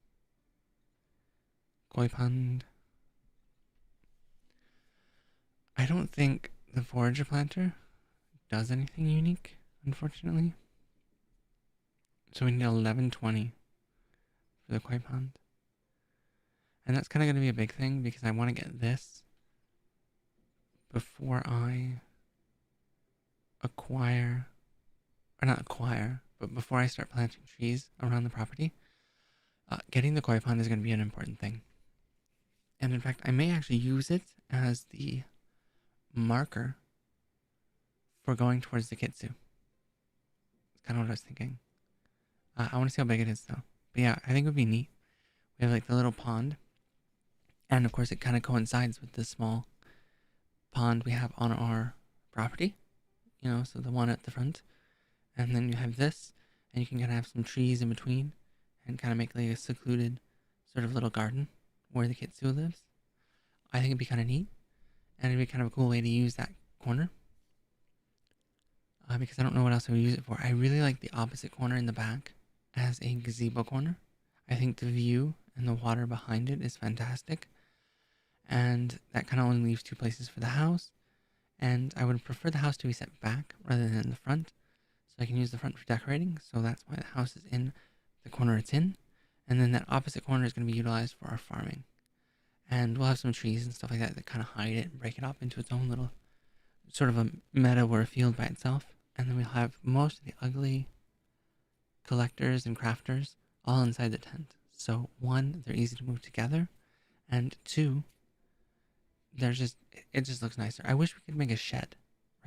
Koi pond. I don't think the forager planter does anything unique, unfortunately. So we need 1120 for the koi pond. And that's kind of going to be a big thing because I want to get this before I acquire, or not acquire, but before I start planting trees around the property. Getting the koi pond is going to be an important thing. And in fact, I may actually use it as the marker for going towards the kitsu. That's kind of what I was thinking. I want to see how big it is though. But yeah, I think it would be neat. We have like the little pond. And of course it kind of coincides with the small pond we have on our property. You know, so the one at the front. And then you have this. And you can kind of have some trees in between. And kind of make like a secluded sort of little garden where the kitsu lives. I think it'd be kind of neat. And it'd be kind of a cool way to use that corner. Because I don't know what else I would use it for. I really like the opposite corner in the back as a gazebo corner. I think the view and the water behind it is fantastic. And that kind of only leaves 2 places for the house. And I would prefer the house to be set back rather than in the front. So I can use the front for decorating. So that's why the house is in the corner it's in. And then that opposite corner is going to be utilized for our farming. And we'll have some trees and stuff like that that kind of hide it and break it up into its own little sort of a meadow or a field by itself. And then we'll have most of the ugly collectors and crafters all inside the tent. So 1, they're easy to move together. And 2, it just looks nicer. I wish we could make a shed,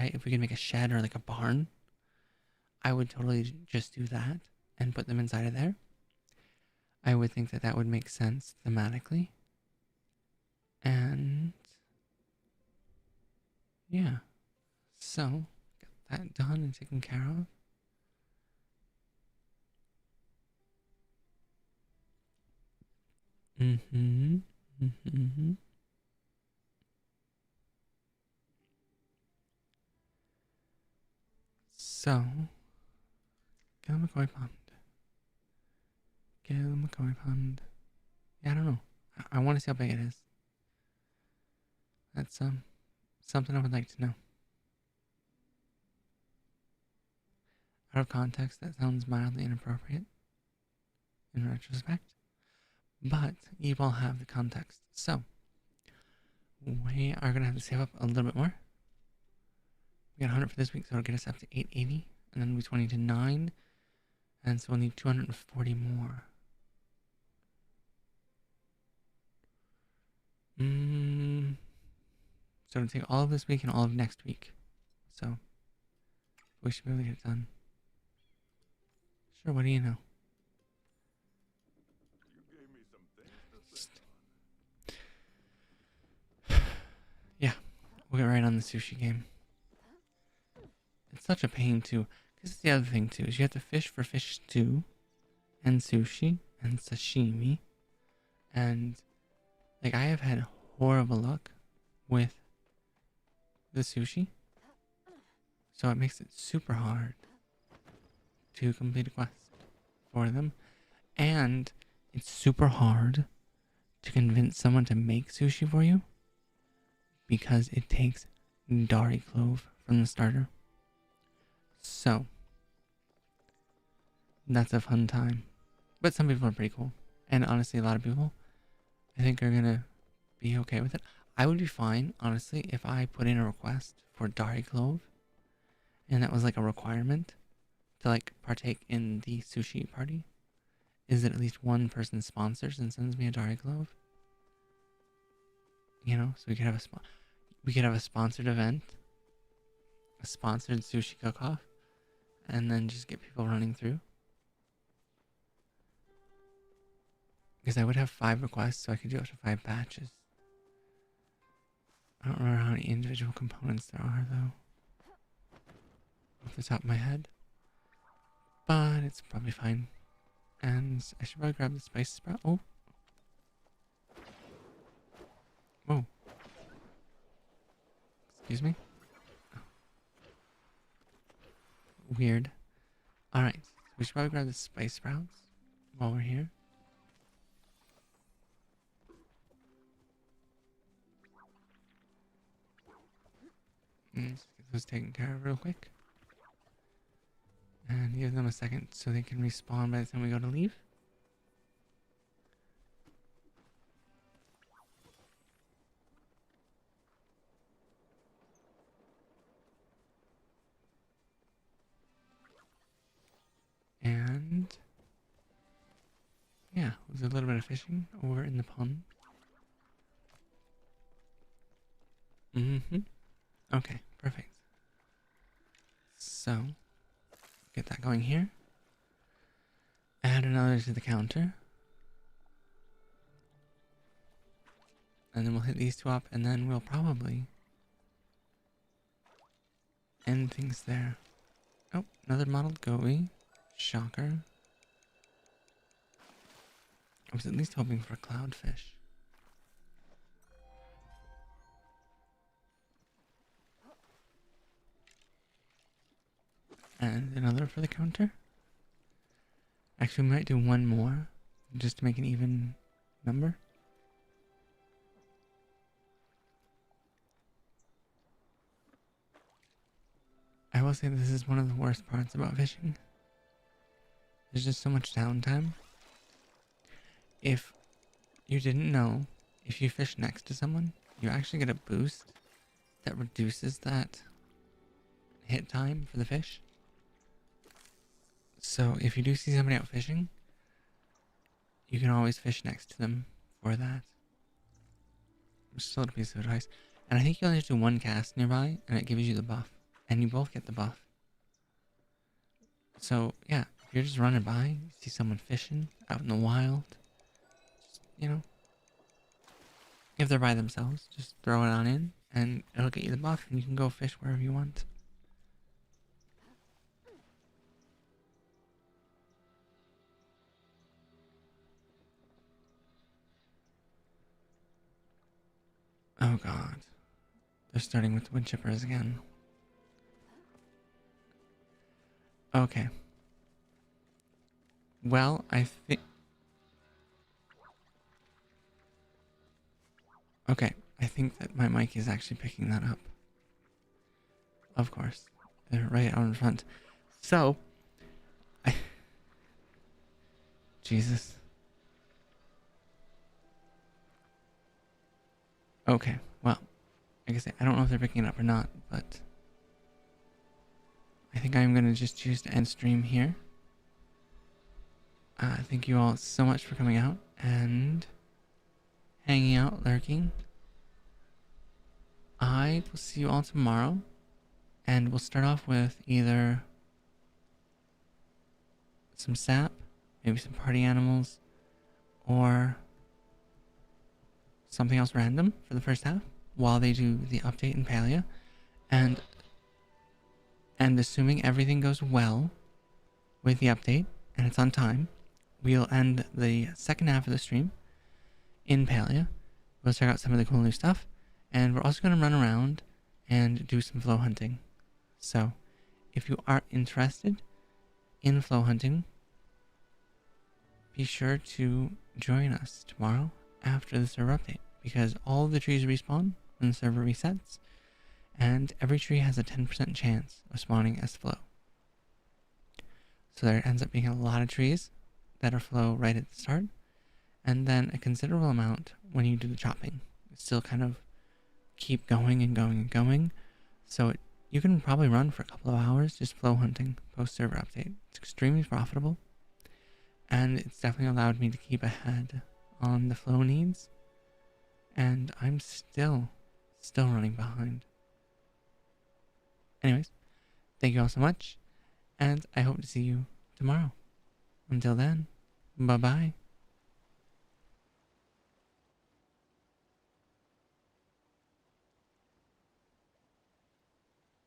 right? If we could make a shed or like a barn, I would totally just do that and put them inside of there. I would think that that would make sense thematically. And yeah, so get that done and taken care of. So, get him a koi pond. Get him a koi pond. Yeah, I don't know. I want to see how big it is. That's something I would like to know. Out of context, that sounds mildly inappropriate in retrospect. But you all have the context. So, we are going to have to save up a little bit more. We got 100 for this week, so it'll get us up to 880. And then we 20 to 9. And so we'll need 240 more. So it'll take all of this week and all of next week. So, we should be able to get it done. Sure, what do you know? You gave me some things to think on. Yeah, we'll get right on the sushi game. It's such a pain too, because it's the other thing too, is you have to fish for fish stew, and sushi, and sashimi, and like I have had horrible luck with the sushi, so it makes it super hard to complete a quest for them, and it's super hard to convince someone to make sushi for you because it takes dari clove from the starter. So that's a fun time. But some people are pretty cool. And honestly, a lot of people, I think, are gonna be okay with it. I would be fine, honestly, if I put in a request for Dari Clove, and that was like a requirement to like partake in the sushi party, is that at least one person sponsors and sends me a Dari Clove. You know, so we could have a sponsored event, a sponsored sushi cook-off, and then just get people running through. Because I would have 5 requests, so I could do up to 5 batches. I don't remember how many individual components there are, though, off the top of my head. But it's probably fine. And I should probably grab the spice sprout. Oh. Whoa. Excuse me? Oh. Weird. Alright. We should probably grab the spice sprouts while we're here. Let's get those taken care of real quick. And give them a second so they can respawn by the time we go to leave. And yeah, there's a little bit of fishing over in the pond. Okay, perfect. So, get that going here. Add another to the counter. And then we'll hit these 2 up, and then we'll probably end things there. Oh, another mottled goby. Shocker. I was at least hoping for a cloudfish. And another for the counter. Actually, we might do 1 more, just to make an even number. I will say this is one of the worst parts about fishing. There's just so much downtime. If you didn't know, if you fish next to someone, you actually get a boost that reduces that hit time for the fish. So if you do see somebody out fishing, you can always fish next to them for that. Just a little piece of advice. And I think you only have to do 1 cast nearby, and it gives you the buff. And you both get the buff. So, yeah, if you're just running by, you see someone fishing out in the wild, just, you know, if they're by themselves, just throw it on in, and it'll get you the buff, and you can go fish wherever you want. Oh god. They're starting with wood chippers again. Okay. Well, I think... Okay, I think that my mic is actually picking that up. Of course. They're right out in front. So... Jesus. Okay, well, like I say, I don't know if they're picking it up or not, but I think I'm going to just choose to end stream here. Thank you all so much for coming out and hanging out, lurking. I will see you all tomorrow, and we'll start off with either some sap, maybe some party animals, or something else random for the first half while they do the update in Palia, and assuming everything goes well with the update and it's on time, we'll end the second half of the stream in Palia. We'll check out some of the cool new stuff, and we're also going to run around and do some flow hunting. So if you are interested in flow hunting, be sure to join us tomorrow after the server update, because all the trees respawn when the server resets, and every tree has a 10% chance of spawning as flow. So there ends up being a lot of trees better flow right at the start, and then a considerable amount when you do the chopping. Still kind of keep going and going and going. So you can probably run for a couple of hours just flow hunting post server update. It's extremely profitable, and it's definitely allowed me to keep ahead on the flow needs. And I'm still running behind. Anyways, thank you all so much, and I hope to see you tomorrow. Until then, bye bye.